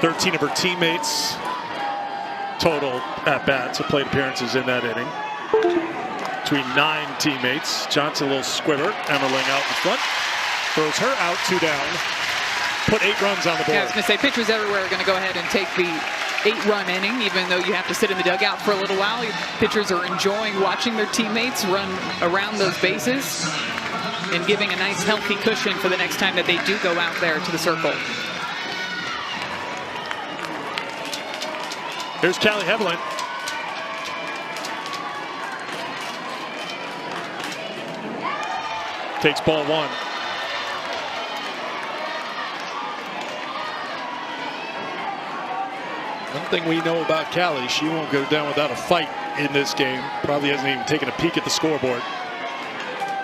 13 of her teammates total at-bats or plate appearances in that inning. Between 9 teammates. Johnson, a little squibber. Emmerling out in front. Throws her out, 2 down. Put 8 runs on the board. Yeah, I was going to say, pitchers everywhere are going to go ahead and take the 8-run inning, even though you have to sit in the dugout for a little while. Pitchers are enjoying watching their teammates run around those bases and giving a nice healthy cushion for the next time that they do go out there to the circle. Here's Callie Heveland. Takes ball 1. One thing we know about Callie, she won't go down without a fight in this game. Probably hasn't even taken a peek at the scoreboard.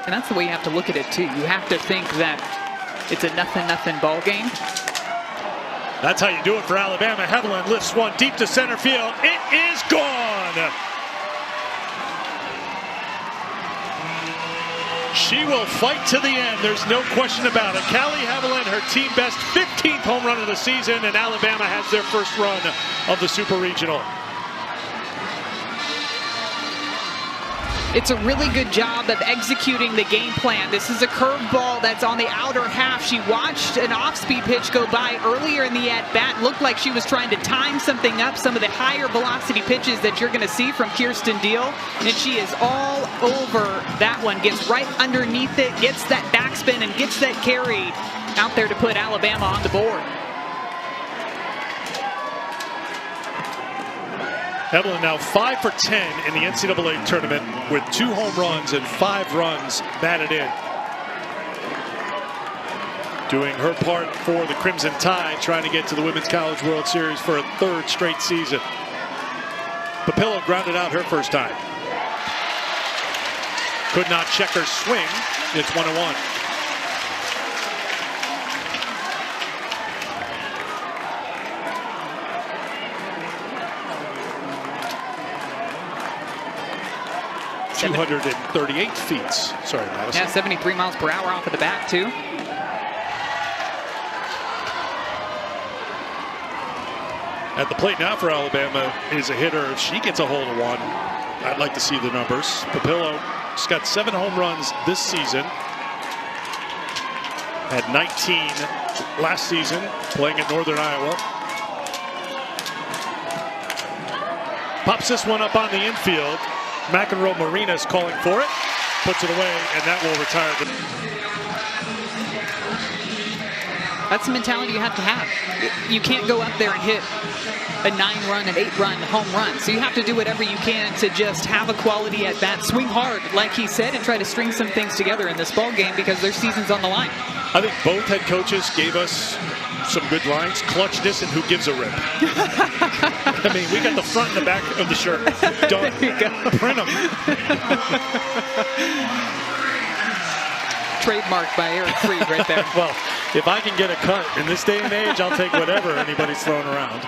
And that's the way you have to look at it, too. You have to think that it's a 0-0 ball game. That's how you do it for Alabama. Heveland lifts one deep to center field. It is gone. She will fight to the end. There's no question about it. Callie Heveland, her team best 15th home run of the season, and Alabama has their first run of the Super Regional. It's a really good job of executing the game plan. This is a curveball that's on the outer half. She watched an off-speed pitch go by earlier in the at-bat. Looked like she was trying to time something up, some of the higher velocity pitches that you're going to see from Kirsten Deal. And she is all over that one. Gets right underneath it, gets that backspin, and gets that carry out there to put Alabama on the board. Evelyn now 5 for 10 in the NCAA tournament with 2 home runs and 5 runs batted in. Doing her part for the Crimson Tide, trying to get to the Women's College World Series for a 3rd straight season. Papillo grounded out her first time. Could not check her swing. It's 1-1. .238 feet. Sorry, Madison. Yeah, 73 miles per hour off of the bat, too. At the plate now for Alabama is a hitter. If she gets a hold of one, I'd like to see the numbers. Papillo's got 7 home runs this season. Had 19 last season playing in Northern Iowa. Pops this one up on the infield. McEnroe Marina's calling for it. puts it away, and that will retire the... That's the mentality you have to have. You can't go up there and hit a 9-run, an 8-run home run. So you have to do whatever you can to just have a quality at bat, swing hard, like he said, and try to string some things together in this ball game because their season's on the line. I think both head coaches gave us some good lines. Clutchness and who gives a rip. I mean, we got the front and the back of the shirt. Done. There you go. Print them. Trademarked by Eric Freed right there. Well, if I can get a cut in this day and age, I'll take whatever anybody's throwing around.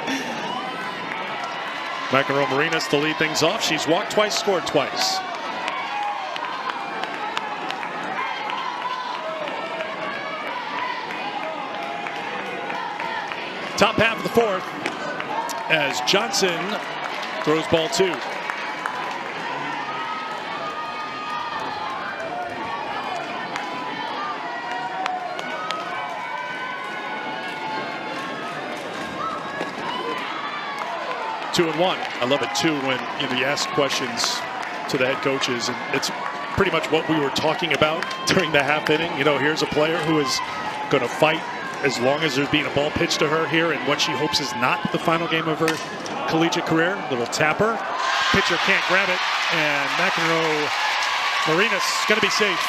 McEnroe Marinas to lead things off. She's walked twice, scored twice. Top half of the fourth as Johnson throws ball 2. Two and one. I love it too when you ask questions to the head coaches, and it's pretty much what we were talking about during the half inning. Here's a player who is going to fight as long as there's being a ball pitched to her here in what she hopes is not the final game of her collegiate career. Little tapper. Pitcher can't grab it, and McEnroe Marinas is going to be safe.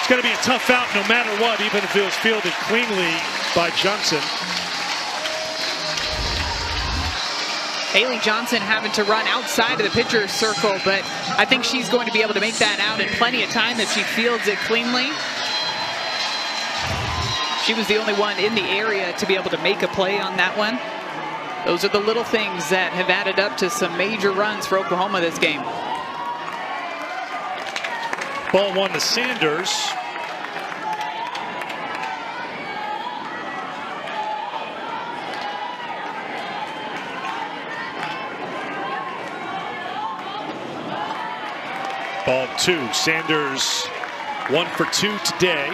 It's going to be a tough out no matter what, even if it was fielded cleanly by Johnson. Haley Johnson having to run outside of the pitcher's circle, but I think she's going to be able to make that out in plenty of time if she fields it cleanly. She was the only one in the area to be able to make a play on that one. Those are the little things that have added up to some major runs for Oklahoma this game. Ball 1 to Sanders. Ball 2. Sanders 1 for 2 today.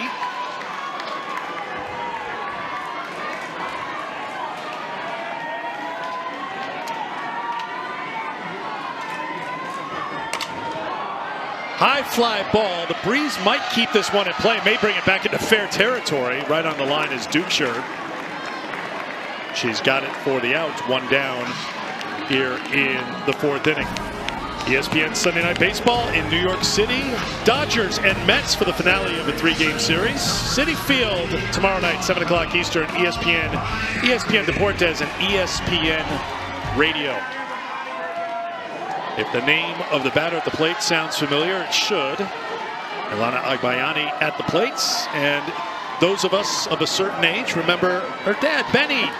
High fly ball. The breeze might keep this one in play. May bring it back into fair territory. Right on the line is Dukeshire. She's got it for the out. 1 down here in the 4th inning. ESPN Sunday Night Baseball in New York City. Dodgers and Mets for the finale of the 3-game series. Citi Field tomorrow night, 7 o'clock Eastern. ESPN Deportes, and ESPN Radio. If the name of the batter at the plate sounds familiar, it should. Ilana Agbayani at the plates. And those of us of a certain age remember her dad, Benny.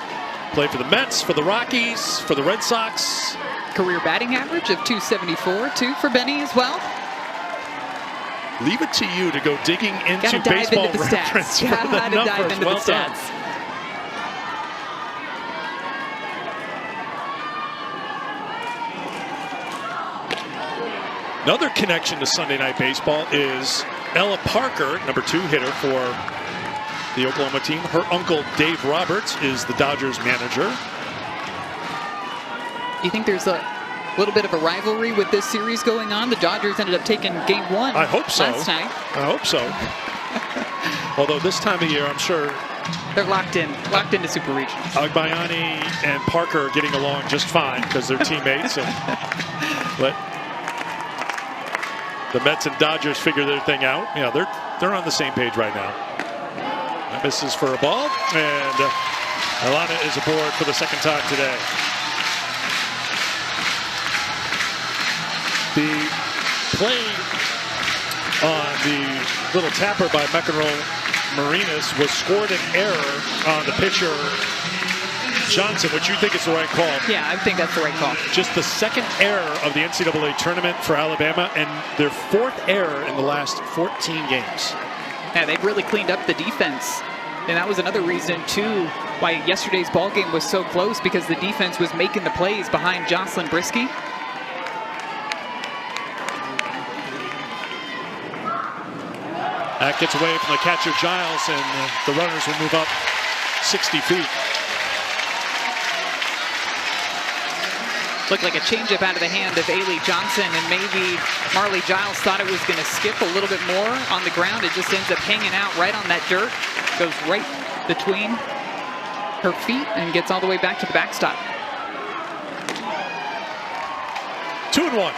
Played for the Mets, for the Rockies, for the Red Sox. Career batting average of .274, 2 for Benny as well. Leave it to you to go digging into baseball reference for the numbers. Well done. Another connection to Sunday Night Baseball is Ella Parker, number 2 hitter for the Oklahoma team. Her uncle, Dave Roberts, is the Dodgers manager. You think there's a little bit of a rivalry with this series going on? The Dodgers ended up taking game 1 I hope so. last night. I hope so. Although this time of year, I'm sure they're locked into Super Regionals. Agbayani and Parker are getting along just fine because they're teammates. And let the Mets and Dodgers figure their thing out. Yeah, they're on the same page right now. That misses for a ball, and Ilana is aboard for the 2nd time today. The play on the little tapper by McEnroe Marinas was scored an error on the pitcher Johnson, which you think is the right call. Yeah, I think that's the right call. Just the 2nd error of the NCAA tournament for Alabama, and their 4th error in the last 14 games. Yeah, they've really cleaned up the defense. And that was another reason, too, why yesterday's ball game was so close, because the defense was making the plays behind Jocelyn Brisky. That gets away from the catcher Giles, and the runners will move up 60 feet. Looked like a changeup out of the hand of Ailey Johnson, and maybe Marley Giles thought it was going to skip a little bit more on the ground. It just ends up hanging out right on that dirt, goes right between her feet and gets all the way back to the backstop. 2-1.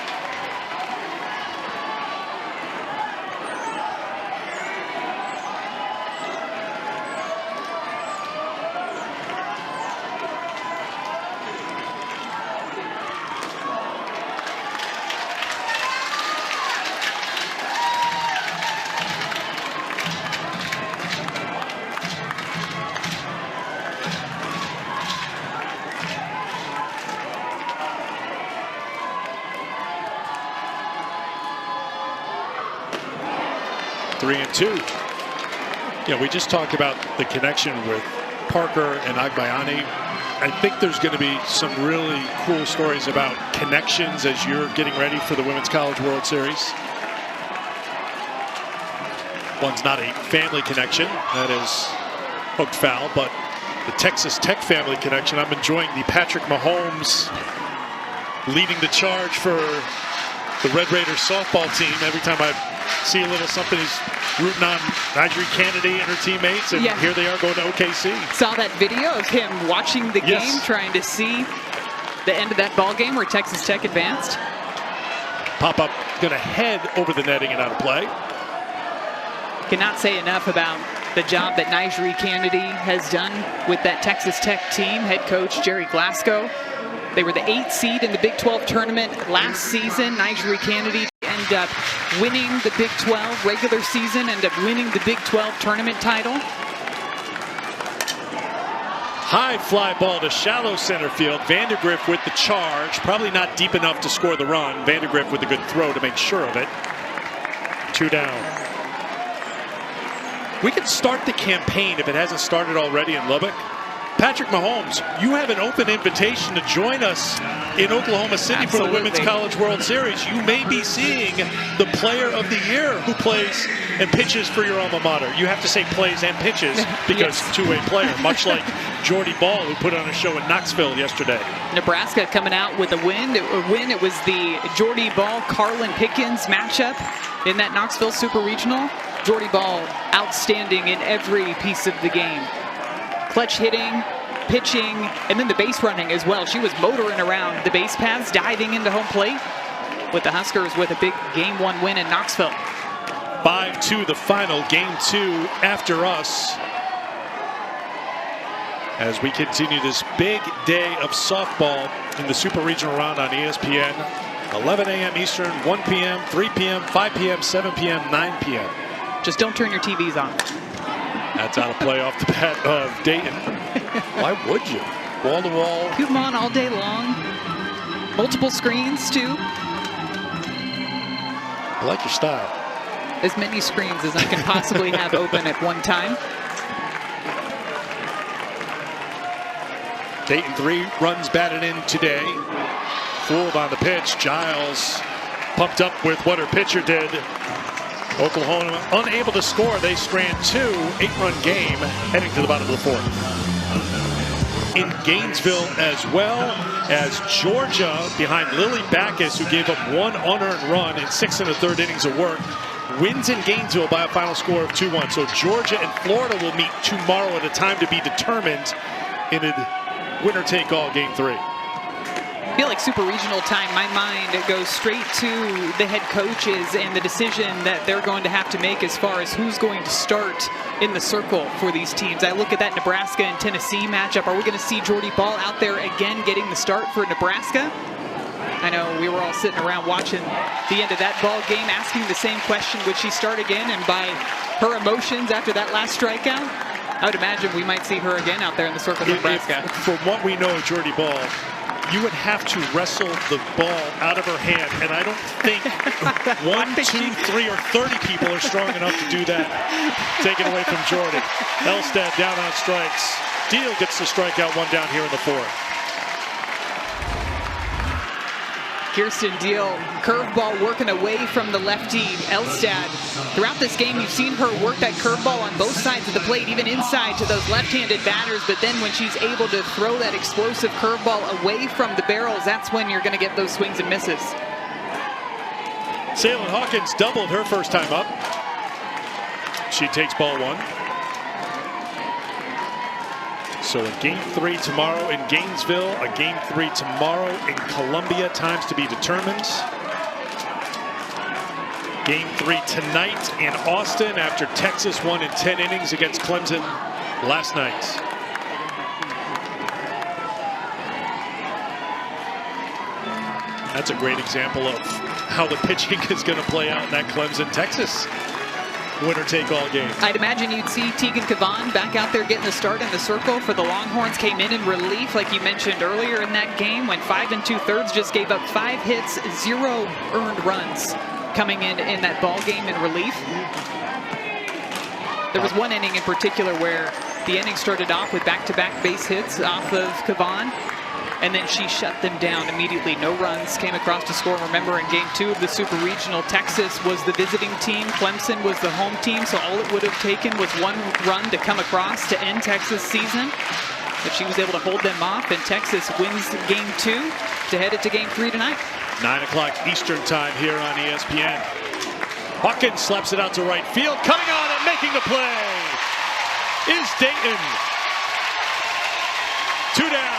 Three and two. Yeah, we just talked about the connection with Parker and Agbayani. I think there's going to be some really cool stories about connections as you're getting ready for the Women's College World Series. One's not a family connection, that is hooked foul, but the Texas Tech family connection. I'm enjoying the Patrick Mahomes leading the charge for the Red Raiders softball team. Every time I see a little something, he's rooting on Nigel Kennedy and her teammates, and here they are going to OKC. Saw that video of him watching the game, trying to see the end of that ball game where Texas Tech advanced. Pop-up going to head over the netting and out of play. Cannot say enough about the job that Nigel Kennedy has done with that Texas Tech team. Head coach Jerry Glasgow. They were the 8th seed in the Big 12 tournament last season. Nigel Kennedy ended up winning the Big 12 regular season, ended up winning the Big 12 tournament title. High fly ball to shallow center field. Vandergriff with the charge. Probably not deep enough to score the run. Vandergriff with a good throw to make sure of it. 2 down. We can start the campaign if it hasn't started already in Lubbock. Patrick Mahomes, you have an open invitation to join us in Oklahoma City for the Women's College World Series. You may be seeing the player of the year who plays and pitches for your alma mater. You have to say plays and pitches because two-way player, much like Jordy Ball, who put on a show in Knoxville yesterday. Nebraska coming out with a win. It was the Jordy Ball, Carlin Pickens matchup in that Knoxville Super Regional. Jordy Ball outstanding in every piece of the game. Clutch hitting, pitching, and then the base running as well. She was motoring around the base paths, diving into home plate with the Huskers with a big Game 1 win in Knoxville. 5-2 the final, Game 2 after us. As we continue this big day of softball in the Super Regional round on ESPN. 11 a.m. Eastern, 1 p.m., 3 p.m., 5 p.m., 7 p.m., 9 p.m. Just don't turn your TVs on. That's out of play off the bat of Dayton. Why would you? Wall to wall. Keep them on all day long. Multiple screens, too. I like your style. As many screens as I can possibly have open at one time. Dayton 3 runs batted in today. Fooled on the pitch. Giles pumped up with what her pitcher did. Oklahoma unable to score. They strand 2, 8-run game, heading to the bottom of the 4th. In Gainesville, as well as Georgia, behind Lily Backus, who gave up 1 unearned run in 6 1/3 innings of work, wins in Gainesville by a final score of 2-1. So Georgia and Florida will meet tomorrow at a time to be determined in a winner-take-all Game 3. I feel like Super Regional time, my mind goes straight to the head coaches and the decision that they're going to have to make as far as who's going to start in the circle for these teams. I look at that Nebraska and Tennessee matchup. Are we going to see Jordy Ball out there again getting the start for Nebraska? I know we were all sitting around watching the end of that ball game, asking the same question, would she start again? And by her emotions after that last strikeout, I would imagine we might see her again out there in the circle of Nebraska. From what we know of Jordy Ball, you would have to wrestle the ball out of her hand, and I don't think 1, 2, 3, or 30 people are strong enough to do that. Take it away from Jordy. Elstad down on strikes. Deal gets the strikeout, 1 down here in the 4th. Kirsten Deal. Curveball working away from the lefty, Elstad. Throughout this game, you've seen her work that curveball on both sides of the plate, even inside to those left-handed batters. But then when she's able to throw that explosive curveball away from the barrels, that's when you're going to get those swings and misses. Salem Hawkins doubled her first time up. She takes ball 1. So a game 3 tomorrow in Gainesville, a game 3 tomorrow in Columbia, times to be determined. Game 3 tonight in Austin after Texas won in 10 innings against Clemson last night. That's a great example of how the pitching is going to play out in that Clemson-Texas winner-take-all game. I'd imagine you'd see Tegan Cavan back out there getting the start in the circle for the Longhorns. Came in relief, like you mentioned earlier in that game, went 5 2/3, just gave up 5 hits, 0 earned runs coming in that ball game in relief. There was one inning in particular where the inning started off with back-to-back base hits off of Cavan, and then she shut them down immediately. No runs came across to score. Remember, in game 2 of the Super Regional, Texas was the visiting team, Clemson was the home team, so all it would have taken was 1 run to come across to end Texas' season. But she was able to hold them off, and Texas wins game 2 to head it to game 3 tonight. 9 o'clock Eastern time here on ESPN. Hawkins slaps it out to right field. Coming on and making the play is Dayton. 2 down.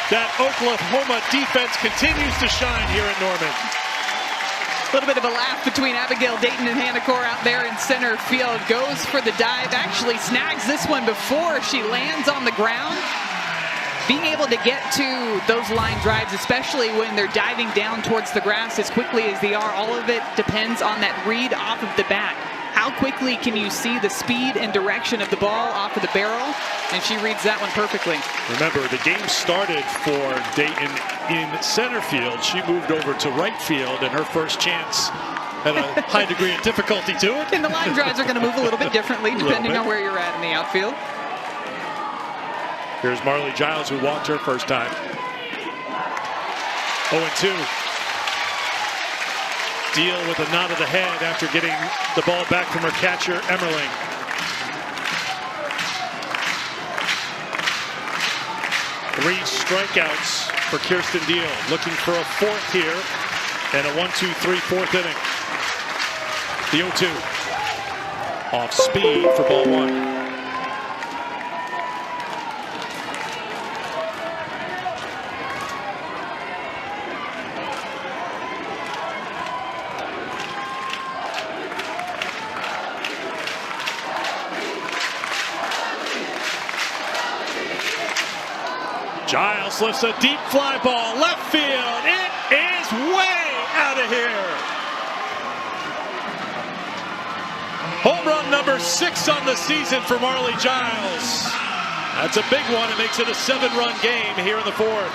That Oklahoma defense continues to shine here in Norman. A little bit of a laugh between Abigail Dayton and Hannah Core out there in center field. Goes for the dive, actually snags this one before she lands on the ground. Being able to get to those line drives, especially when they're diving down towards the grass as quickly as they are, all of it depends on that read off of the bat. How quickly can you see the speed and direction of the ball off of the barrel? And she reads that one perfectly. Remember, the game started for Dayton in center field. She moved over to right field, and her first chance had a high degree of difficulty to it. And the line drives are going to move a little bit differently depending on where you're at in the outfield. Here's Marley Giles, who walked her first time. 0-2. Deal with a nod of the head after getting the ball back from her catcher, Emmerling. Three strikeouts for Kirsten Deal. Looking for a 4th here. And a 1-2-3 4th inning. The 0-2. Off speed for ball 1. Giles lifts a deep fly ball, left field. It is way out of here. Home run number 6 on the season for Marley Giles. That's a big one. It makes it a 7-run game here in the 4th.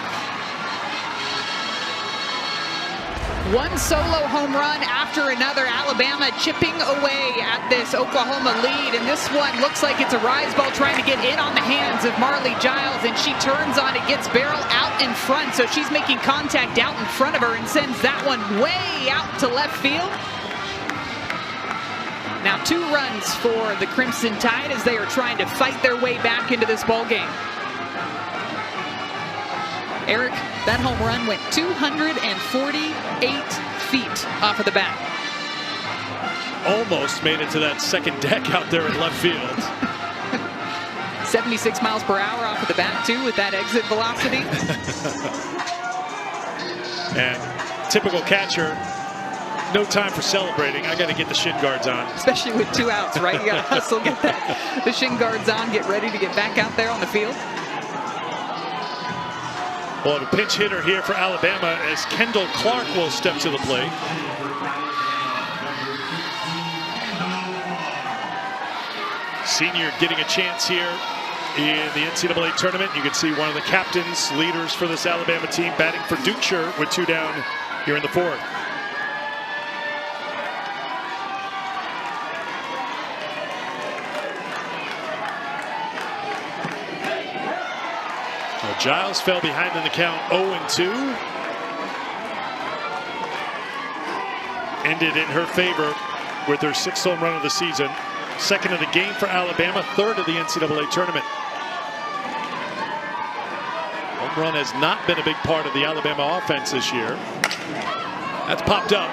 One solo home run after another. Alabama chipping away at this Oklahoma lead. And this one looks like it's a rise ball trying to get in on the hands of Marley Giles. And she turns on it, gets barrel out in front. So she's making contact out in front of her and sends that one way out to left field. Now 2 runs for the Crimson Tide as they are trying to fight their way back into this ball game. Eric, that home run went 248 feet off of the bat. Almost made it to that second deck out there in left field. 76 miles per hour off of the bat, too, with that exit velocity. And typical catcher, no time for celebrating. I got to get the shin guards on. Especially with 2 outs, right? You got to hustle, get the shin guards on, get ready to get back out there on the field. We'll have a pinch hitter here for Alabama as Kendall Clark will step to the plate. Senior getting a chance here in the NCAA tournament. You can see one of the captains, leaders for this Alabama team, batting for Dukeshire with 2 down here in the 4th. Giles fell behind in the count, 0-2. ended in her favor with her 6th home run of the season. 2nd of the game for Alabama, 3rd of the NCAA tournament. Home run has not been a big part of the Alabama offense this year. That's popped up.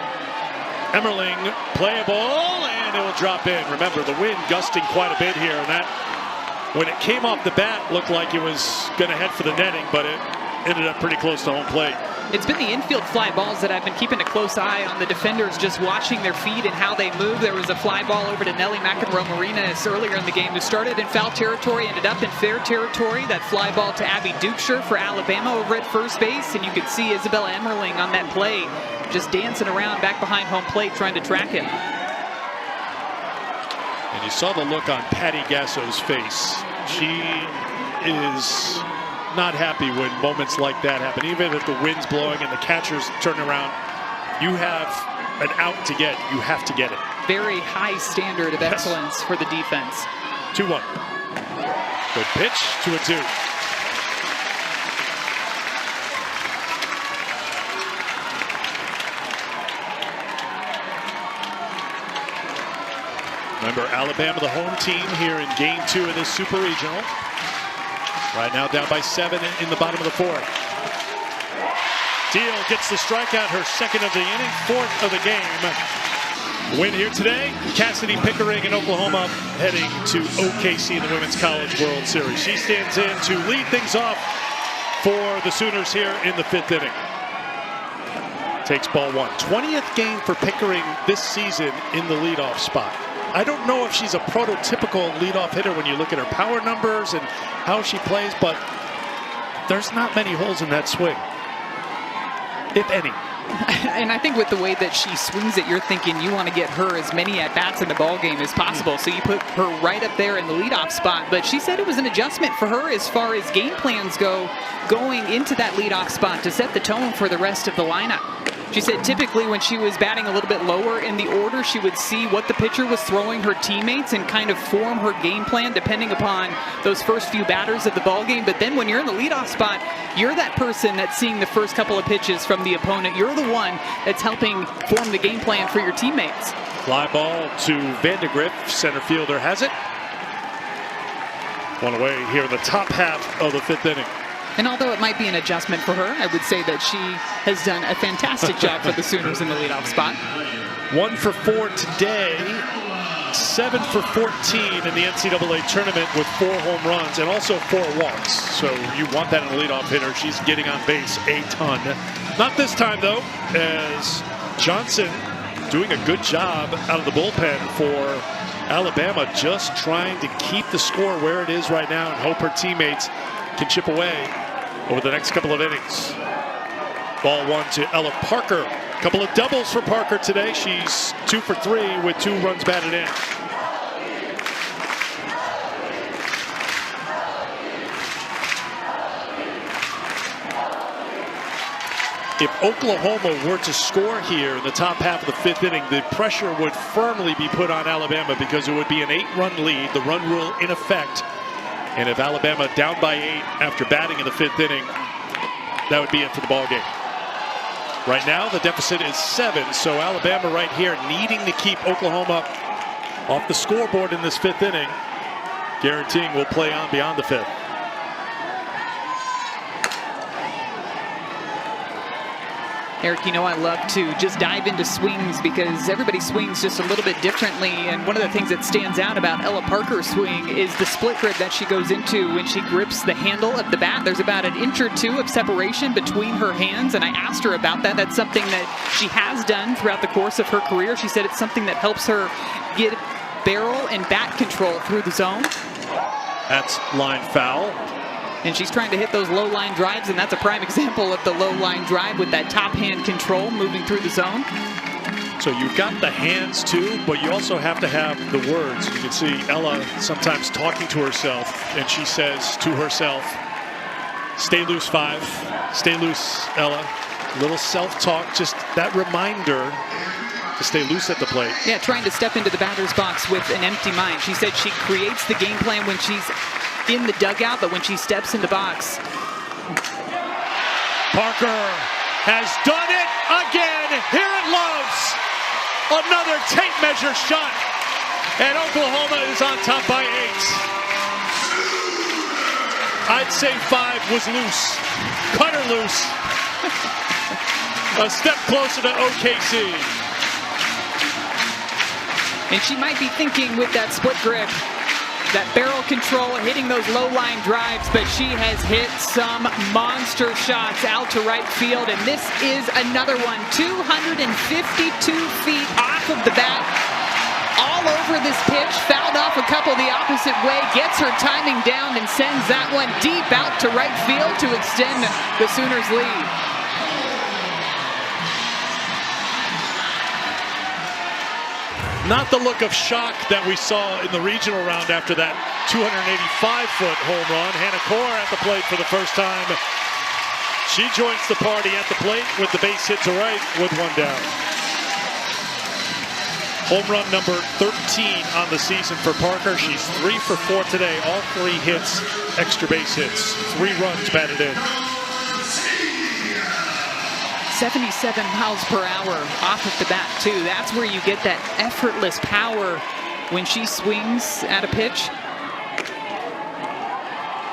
Emmerling, playable, and it will drop in. Remember, the wind gusting quite a bit here, and that, when it came off the bat, looked like it was going to head for the netting, but it ended up pretty close to home plate. It's been the infield fly balls that I've been keeping a close eye on the defenders, just watching their feet and how they move. There was a fly ball over to Nelly McEnroe-Marinas earlier in the game who started in foul territory, ended up in fair territory. That fly ball to Abby Dukeshire for Alabama over at first base, and you could see Isabella Emmerling on that play just dancing around back behind home plate trying to track him. And you saw the look on Patty Gasso's face. She is not happy when moments like that happen. Even if the wind's blowing and the catcher's turning around, you have an out to get. You have to get it. Very high standard of excellence for the defense. 2-1. Good pitch, 2-2. Remember, Alabama, the home team here in Game 2 of this Super Regional. Right now down by 7 in the bottom of the 4th. Deal gets the strikeout, her 2nd of the inning, 4th of the game. Win here today. Cassidy Pickering in Oklahoma heading to OKC in the Women's College World Series. She stands in to lead things off for the Sooners here in the 5th inning. Takes ball 1. 20th game for Pickering this season in the leadoff spot. I don't know if she's a prototypical leadoff hitter when you look at her power numbers and how she plays, but there's not many holes in that swing, if any. And I think with the way that she swings it, you're thinking you want to get her as many at-bats in the ballgame as possible. So you put her right up there in the leadoff spot. But she said it was an adjustment for her as far as game plans go, going into that leadoff spot to set the tone for the rest of the lineup. She said typically when she was batting a little bit lower in the order, she would see what the pitcher was throwing her teammates and kind of form her game plan depending upon those first few batters of the ballgame. But then when you're in the leadoff spot, you're that person that's seeing the first couple of pitches from the opponent. You're the one that's helping form the game plan for your teammates. Fly ball to Vandegrift, center fielder has it. One away here in the top half of the 5th inning. And although it might be an adjustment for her, I would say that she has done a fantastic job for the Sooners in the leadoff spot. 1 for 4 today, 7 for 14 in the NCAA tournament with 4 home runs and also 4 walks. So you want that in a leadoff hitter. She's getting on base a ton. Not this time, though, as Johnson doing a good job out of the bullpen for Alabama, just trying to keep the score where it is right now and hope her teammates can chip away over the next couple of innings. Ball 1 to Ella Parker. A couple of doubles for Parker today. She's 2 for 3 with 2 runs batted in. If Oklahoma were to score here in the top half of the 5th inning, the pressure would firmly be put on Alabama because it would be an 8-run lead, the run rule in effect. And if Alabama down by 8 after batting in the 5th inning, that would be it for the ball game. Right now, the deficit is 7, so Alabama right here needing to keep Oklahoma off the scoreboard in this 5th inning, guaranteeing we'll play on beyond the 5th. Eric, you know I love to just dive into swings because everybody swings just a little bit differently, and one of the things that stands out about Ella Parker's swing is the split grip that she goes into when she grips the handle of the bat. There's about an inch or 2 of separation between her hands, and I asked her about that. That's something that she has done throughout the course of her career. She said it's something that helps her get barrel and bat control through the zone. That's line foul. And she's trying to hit those low line drives, and that's a prime example of the low line drive with that top hand control moving through the zone. So you've got the hands too, but you also have to have the words. You can see Ella sometimes talking to herself, and she says to herself, "Stay loose, 5. Stay loose, Ella." Little self-talk, just that reminder to stay loose at the plate. Yeah, trying to step into the batter's box with an empty mind. She said she creates the game plan when she's in the dugout, but when she steps in the box. Parker has done it again here at Love's. Another tape measure shot. And Oklahoma is on top by 8. I'd say 5 was loose. Cut her loose. A step closer to OKC. And she might be thinking with that split grip, that barrel control, hitting those low-line drives, but she has hit some monster shots out to right field, and this is another one. 252 feet off of the bat, all over this pitch, fouled off a couple the opposite way, gets her timing down and sends that one deep out to right field to extend the Sooners' lead. Not the look of shock that we saw in the regional round after that 285-foot home run. Hannah Kaur at the plate for the first time. She joins the party at the plate with the base hit to right with 1 down. Home run number 13 on the season for Parker. She's 3 for 4 today. All 3 hits, extra base hits. 3 runs batted in. 77 miles per hour off of the bat, too. That's where you get that effortless power when she swings at a pitch.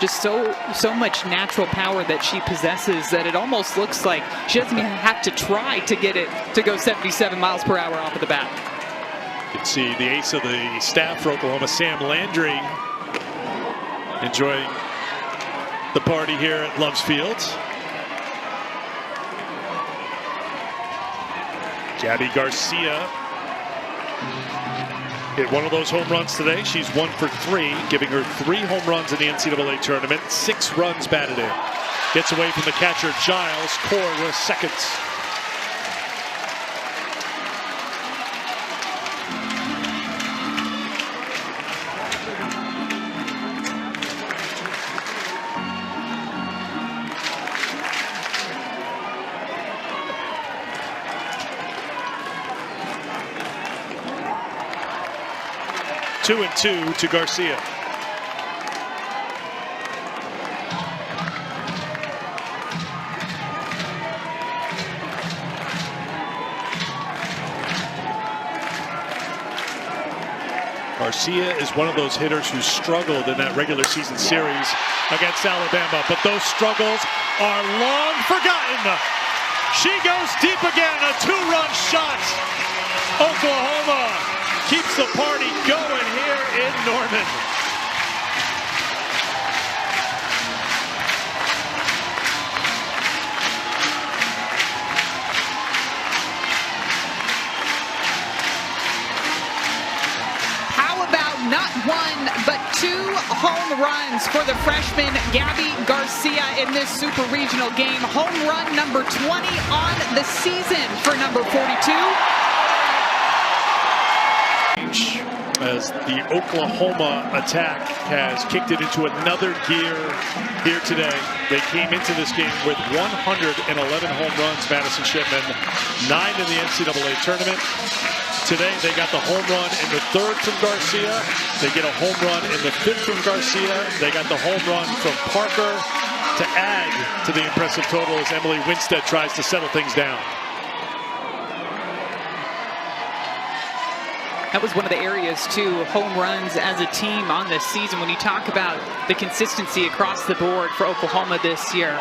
Just so much natural power that she possesses that it almost looks like she doesn't even have to try to get it to go 77 miles per hour off of the bat. You can see the ace of the staff for Oklahoma, Sam Landry, enjoying the party here at Loves Field. Gabby Garcia hit one of those home runs today. She's 1 for 3, giving her 3 home runs in the NCAA tournament. 6 runs batted in. Gets away from the catcher, Giles. Kaur with seconds. Two and 2 to Garcia. Garcia is one of those hitters who struggled in that regular season series against Alabama, but those struggles are long forgotten. She goes deep again, a 2-run shot. Oklahoma keeps the party going here in Norman. How about not 1, but 2 home runs for the freshman Gabby Garcia in this super regional game. Home run number 20 on the season for number 42. As the Oklahoma attack has kicked it into another gear here today. They came into this game with 111 home runs, Madison Shipman, 9 in the NCAA tournament. Today they got the home run in the 3rd from Garcia. They get a home run in the 5th from Garcia. They got the home run from Parker to add to the impressive total as Emily Winstead tries to settle things down. That was one of the areas, too, home runs as a team on this season. When you talk about the consistency across the board for Oklahoma this year,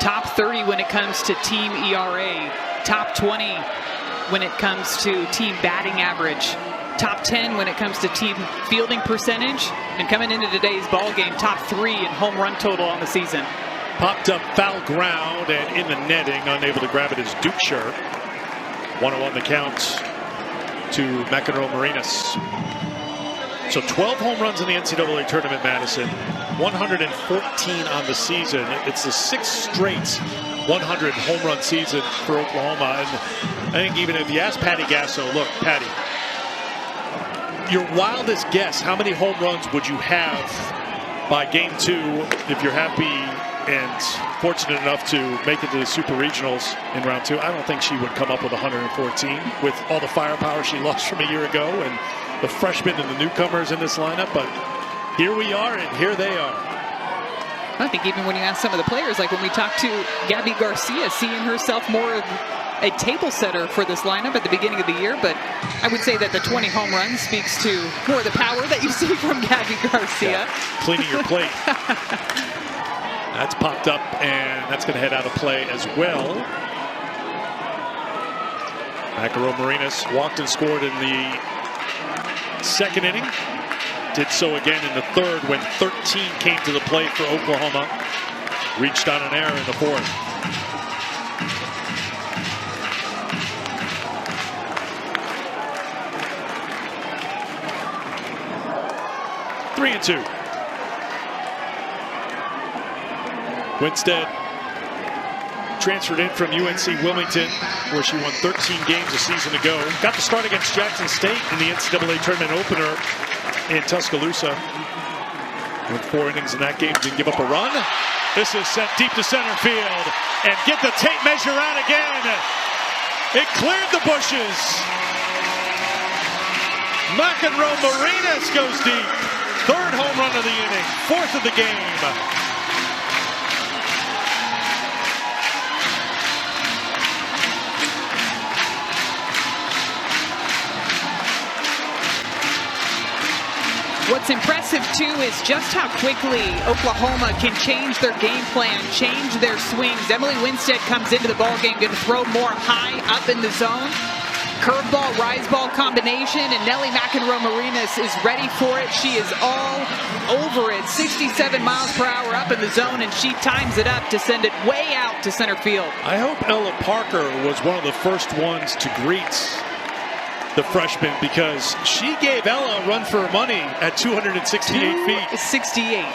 top 30 when it comes to team ERA, top 20 when it comes to team batting average, top 10 when it comes to team fielding percentage, and coming into today's ball game, top 3 in home run total on the season. Popped up foul ground and in the netting, unable to grab it is Dukeshire. 1-0 the count to McEnroe Marinas. So 12 home runs in the NCAA tournament, Madison. 114 on the season. It's the 6th straight 100 home run season for Oklahoma. And I think even if you ask Patty Gasso, look, Patty, your wildest guess, how many home runs would you have by game 2 if you're happy and fortunate enough to make it to the Super Regionals in round 2? I don't think she would come up with 114 with all the firepower she lost from a year ago and the freshmen and the newcomers in this lineup. But here we are, and here they are. I think even when you ask some of the players, like when we talked to Gabby Garcia, seeing herself more of a table setter for this lineup at the beginning of the year, but I would say that the 20 home runs speaks to more the power that you see from Gabby Garcia. Cleaning your plate. That's popped up, and that's going to head out of play as well. Marinas walked and scored in the second inning. Did so again in the third when 13 came to the plate for Oklahoma. Reached on an error in the fourth. Three and two. Winstead transferred in from UNC Wilmington, where she won 13 games a season ago. Got the start against Jackson State in the NCAA tournament opener in Tuscaloosa. Went 4 innings in that game, didn't give up a run. This is sent deep to center field, and get the tape measure out again. It cleared the bushes. Marinas goes deep. Third home run of the inning, fourth of the game. What's impressive, too, is just how quickly Oklahoma can change their game plan, change their swings. Emily Winstead comes into the ballgame, going to throw more high up in the zone. Curveball, rise ball combination, and Nelly McEnroe-Marinas is ready for it. She is all over it. 67 miles per hour up in the zone, and she times it up to send it way out to center field. I hope Ella Parker was one of the first ones to greet the freshman, because she gave Ella a run for her money at 268 feet. 68.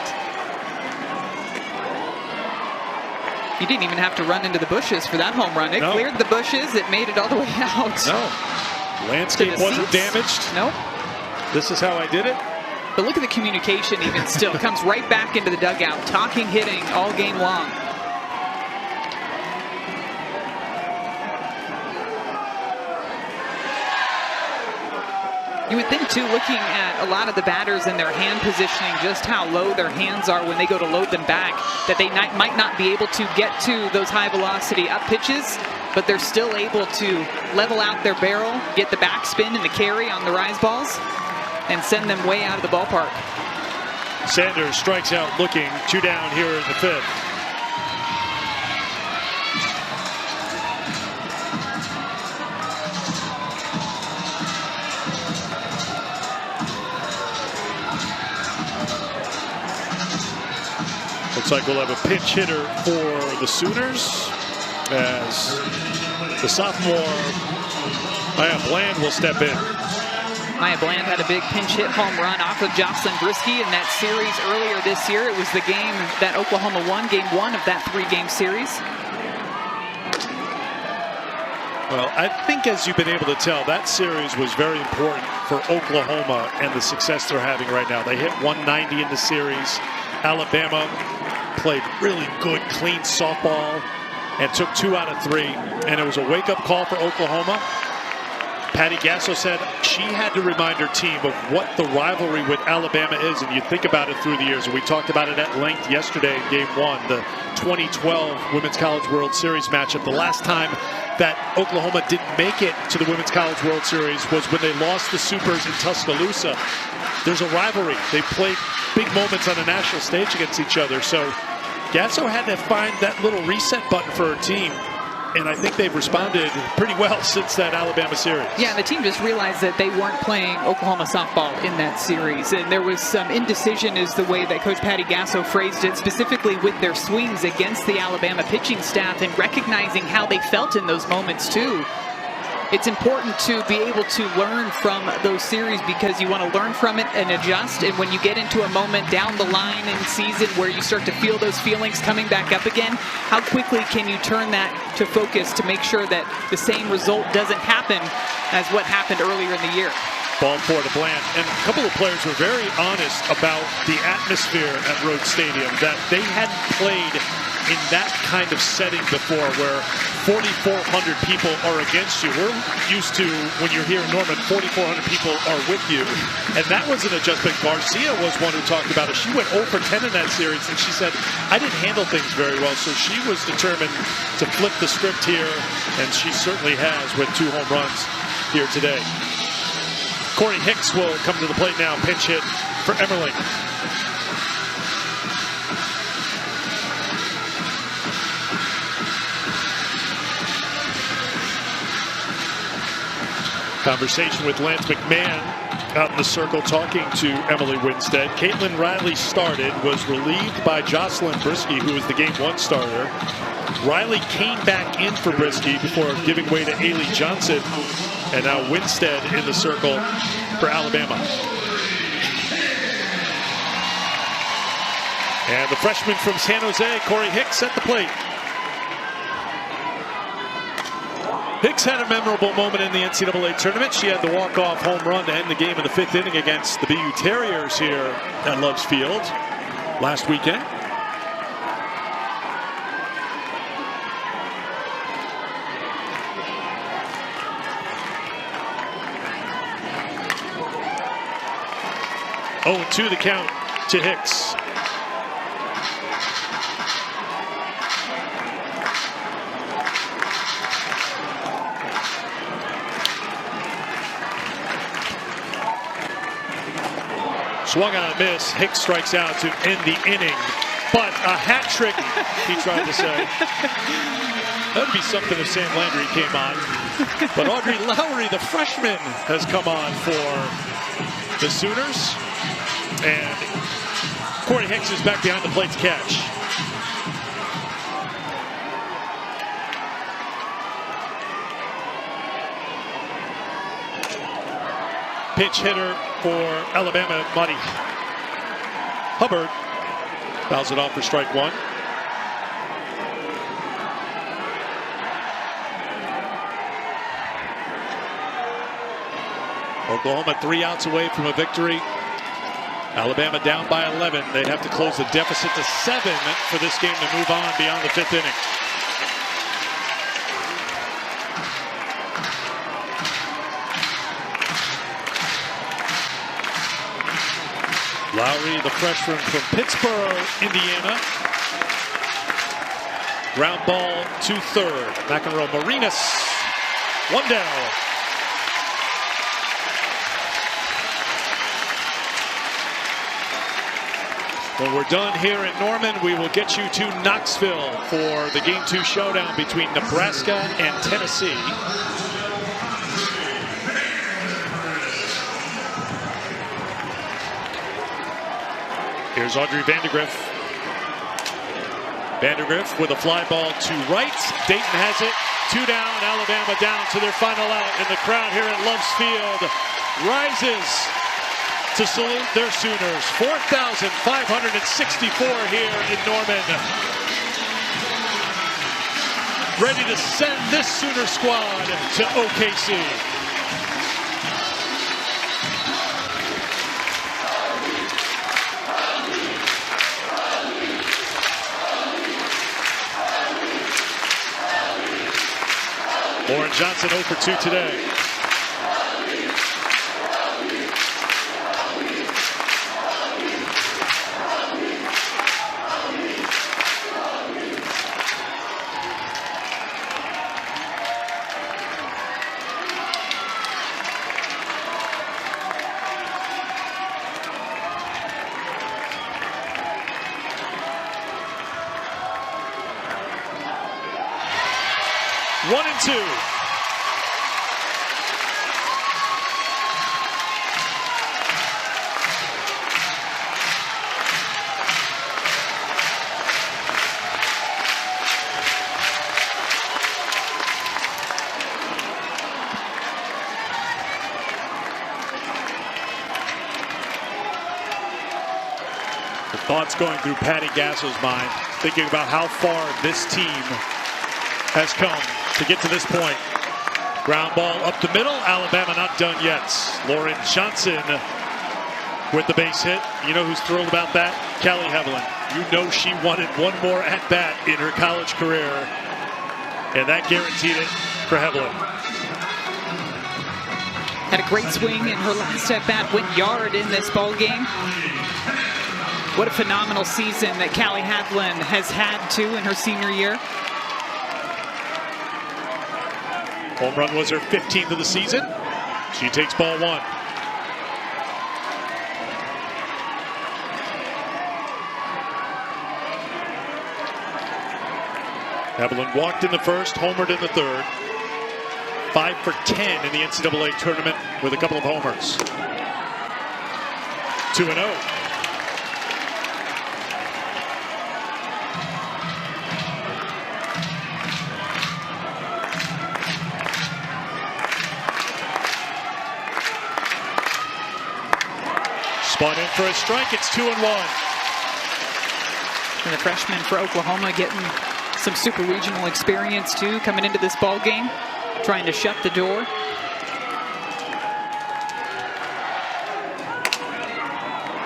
You didn't even have to run into the bushes for that home run. It cleared the bushes. It made it all the way out. No. Landscape wasn't damaged. Nope. This is how I did it. But look at the communication even still. Comes right back into the dugout. Talking, hitting all game long. You would think, too, looking at a lot of the batters and their hand positioning, just how low their hands are when they go to load them back, that they might not be able to get to those high-velocity up pitches, but they're still able to level out their barrel, get the backspin and the carry on the rise balls, and send them way out of the ballpark. Sanders strikes out looking, 2 down here in the fifth. Looks like we'll have a pinch hitter for the Sooners as the sophomore Maya Bland will step in. Maya Bland had a big pinch hit home run off of Jocelyn Brisky in that series earlier this year. It was the game that Oklahoma won, game 1 of that 3-game series. Well, I think, as you've been able to tell, that series was very important for Oklahoma and the success they're having right now. They hit 190 in the series. Alabama played really good, clean softball and took 2 out of 3. And it was a wake-up call for Oklahoma. Patty Gasso said she had to remind her team of what the rivalry with Alabama is. And you think about it through the years. And we talked about it at length yesterday in Game 1, the 2012 Women's College World Series matchup. The last time that Oklahoma didn't make it to the Women's College World Series was when they lost the Supers in Tuscaloosa. There's a rivalry. They played big moments on a national stage against each other. So Gasso had to find that little reset button for her team. And I think they've responded pretty well since that Alabama series. Yeah, the team just realized that they weren't playing Oklahoma softball in that series. And there was some indecision is the way that Coach Patty Gasso phrased it, specifically with their swings against the Alabama pitching staff and recognizing how they felt in those moments too. It's important to be able to learn from those series because you want to learn from it and adjust. And when you get into a moment down the line in season where you start to feel those feelings coming back up again, how quickly can you turn that to focus to make sure that the same result doesn't happen as what happened earlier in the year? Ball 4 to Bland. And a couple of players were very honest about the atmosphere at Rhodes Stadium, that they hadn't played in that kind of setting before where 4,400 people are against you. We're used to, when you're here in Norman, 4,400 people are with you. And that was an adjustment. Garcia was one who talked about it. She went 0 for 10 in that series, and she said, I didn't handle things very well. So she was determined to flip the script here, and she certainly has with 2 home runs here today. Corey Hicks will come to the plate now. Pinch hit for Emmerling. Conversation with Lance McMahon out in the circle talking to Emily Winstead. Caitlin Riley started, was relieved by Jocelyn Brisky, who was the Game 1 starter. Riley came back in for Brisky before giving way to Ailey Johnson. And now Winstead in the circle for Alabama. And the freshman from San Jose, Corey Hicks, at the plate. Hicks had a memorable moment in the NCAA tournament. She had the walk-off home run to end the game in the 5th inning against the BU Terriers here at Loves Field last weekend. Oh, 2 the count to Hicks. Swung on a miss. Hicks strikes out to end the inning. But a hat trick, he tried to say. That would be something if Sam Landry came on. But Audrey Lowry, the freshman, has come on for the Sooners. And Corey Hicks is back behind the plate to catch. Pinch hitter for Alabama, Monty Hubbard. Fouls it off for strike 1. Oklahoma 3 outs away from a victory. Alabama down by 11. They'd have to close the deficit to 7 for this game to move on beyond the 5th inning. Lowry, the freshman from Pittsburgh, Indiana. Ground ball to third. McEnroe Marinas. 1 down. When we're done here in Norman, we will get you to Knoxville for the Game 2 showdown between Nebraska and Tennessee. Here's Audrey Vandergriff. Vandergriff with a fly ball to right. Dayton has it. 2 down. Alabama down to their final out. And the crowd here at Loves Field rises to salute their Sooners. 4,564 here in Norman. Ready to send this Sooner squad to OKC. Lauren Johnson 0 for 2 today. One and two. The thoughts going through Patty Gasso's mind, thinking about how far this team has come to get to this point. Ground ball up the middle. Alabama not done yet. Lauren Johnson with the base hit. You know who's thrilled about that? Callie Hevelin. You know she wanted one more at-bat in her college career, and that guaranteed it for Hevelin. Had a great swing in her last at-bat. Went yard in this ball game. What a phenomenal season that Callie Hevelin has had, too, in her senior year. Home run was her 15th of the season. She takes ball 1. Evelyn walked in the first, homered in the third. 5 for 10 in the NCAA tournament with a couple of homers. 2-0. Spun in for a strike. It's 2-1. And the freshman for Oklahoma getting some super regional experience too, coming into this ball game, trying to shut the door.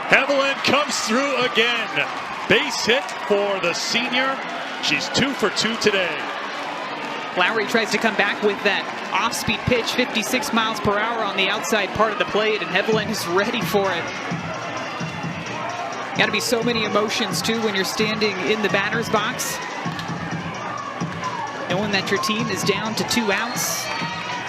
Evelyn comes through again. Base hit for the senior. She's 2 for 2 today. Lowry tries to come back with that off-speed pitch, 56 miles per hour on the outside part of the plate, and Evelyn is ready for it. Got to be so many emotions too when you're standing in the batter's box, knowing that your team is down to 2 outs,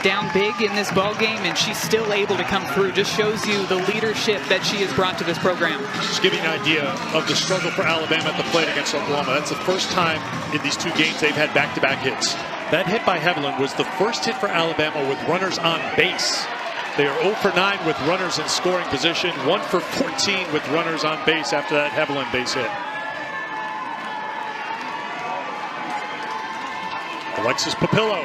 down big in this ball game, and she's still able to come through. Just shows you the leadership that she has brought to this program. Just give you an idea of the struggle for Alabama at the plate against Oklahoma. That's the first time in these 2 games they've had back-to-back hits. That hit by Evelyn was the first hit for Alabama with runners on base. They are 0 for 9 with runners in scoring position, 1 for 14 with runners on base after that Evelyn base hit. Alexis Papillo.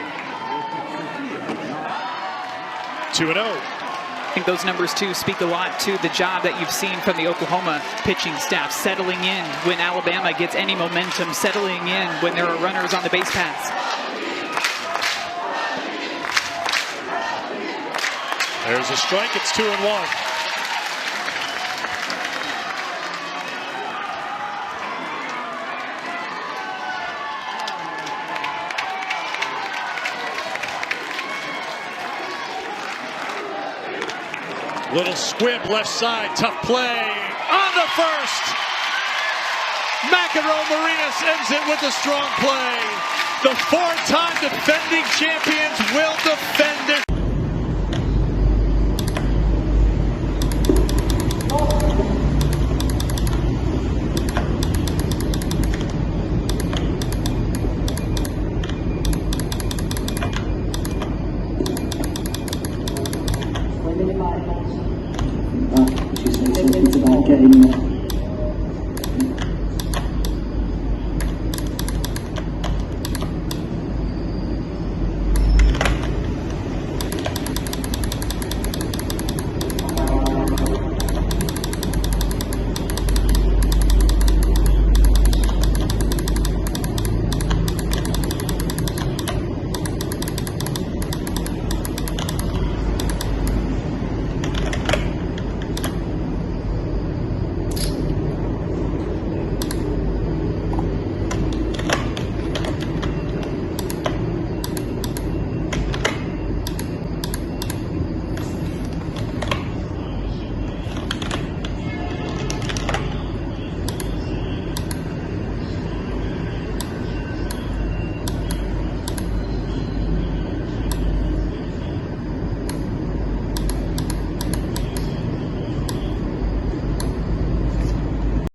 2-0. I think those numbers too speak a lot to the job that you've seen from the Oklahoma pitching staff, settling in when Alabama gets any momentum, settling in when there are runners on the base paths. There's a strike. It's 2-1. Little squib left side. Tough play on the first. McEnroe Marias ends it with a strong play. The 4-time defending champions will defend it.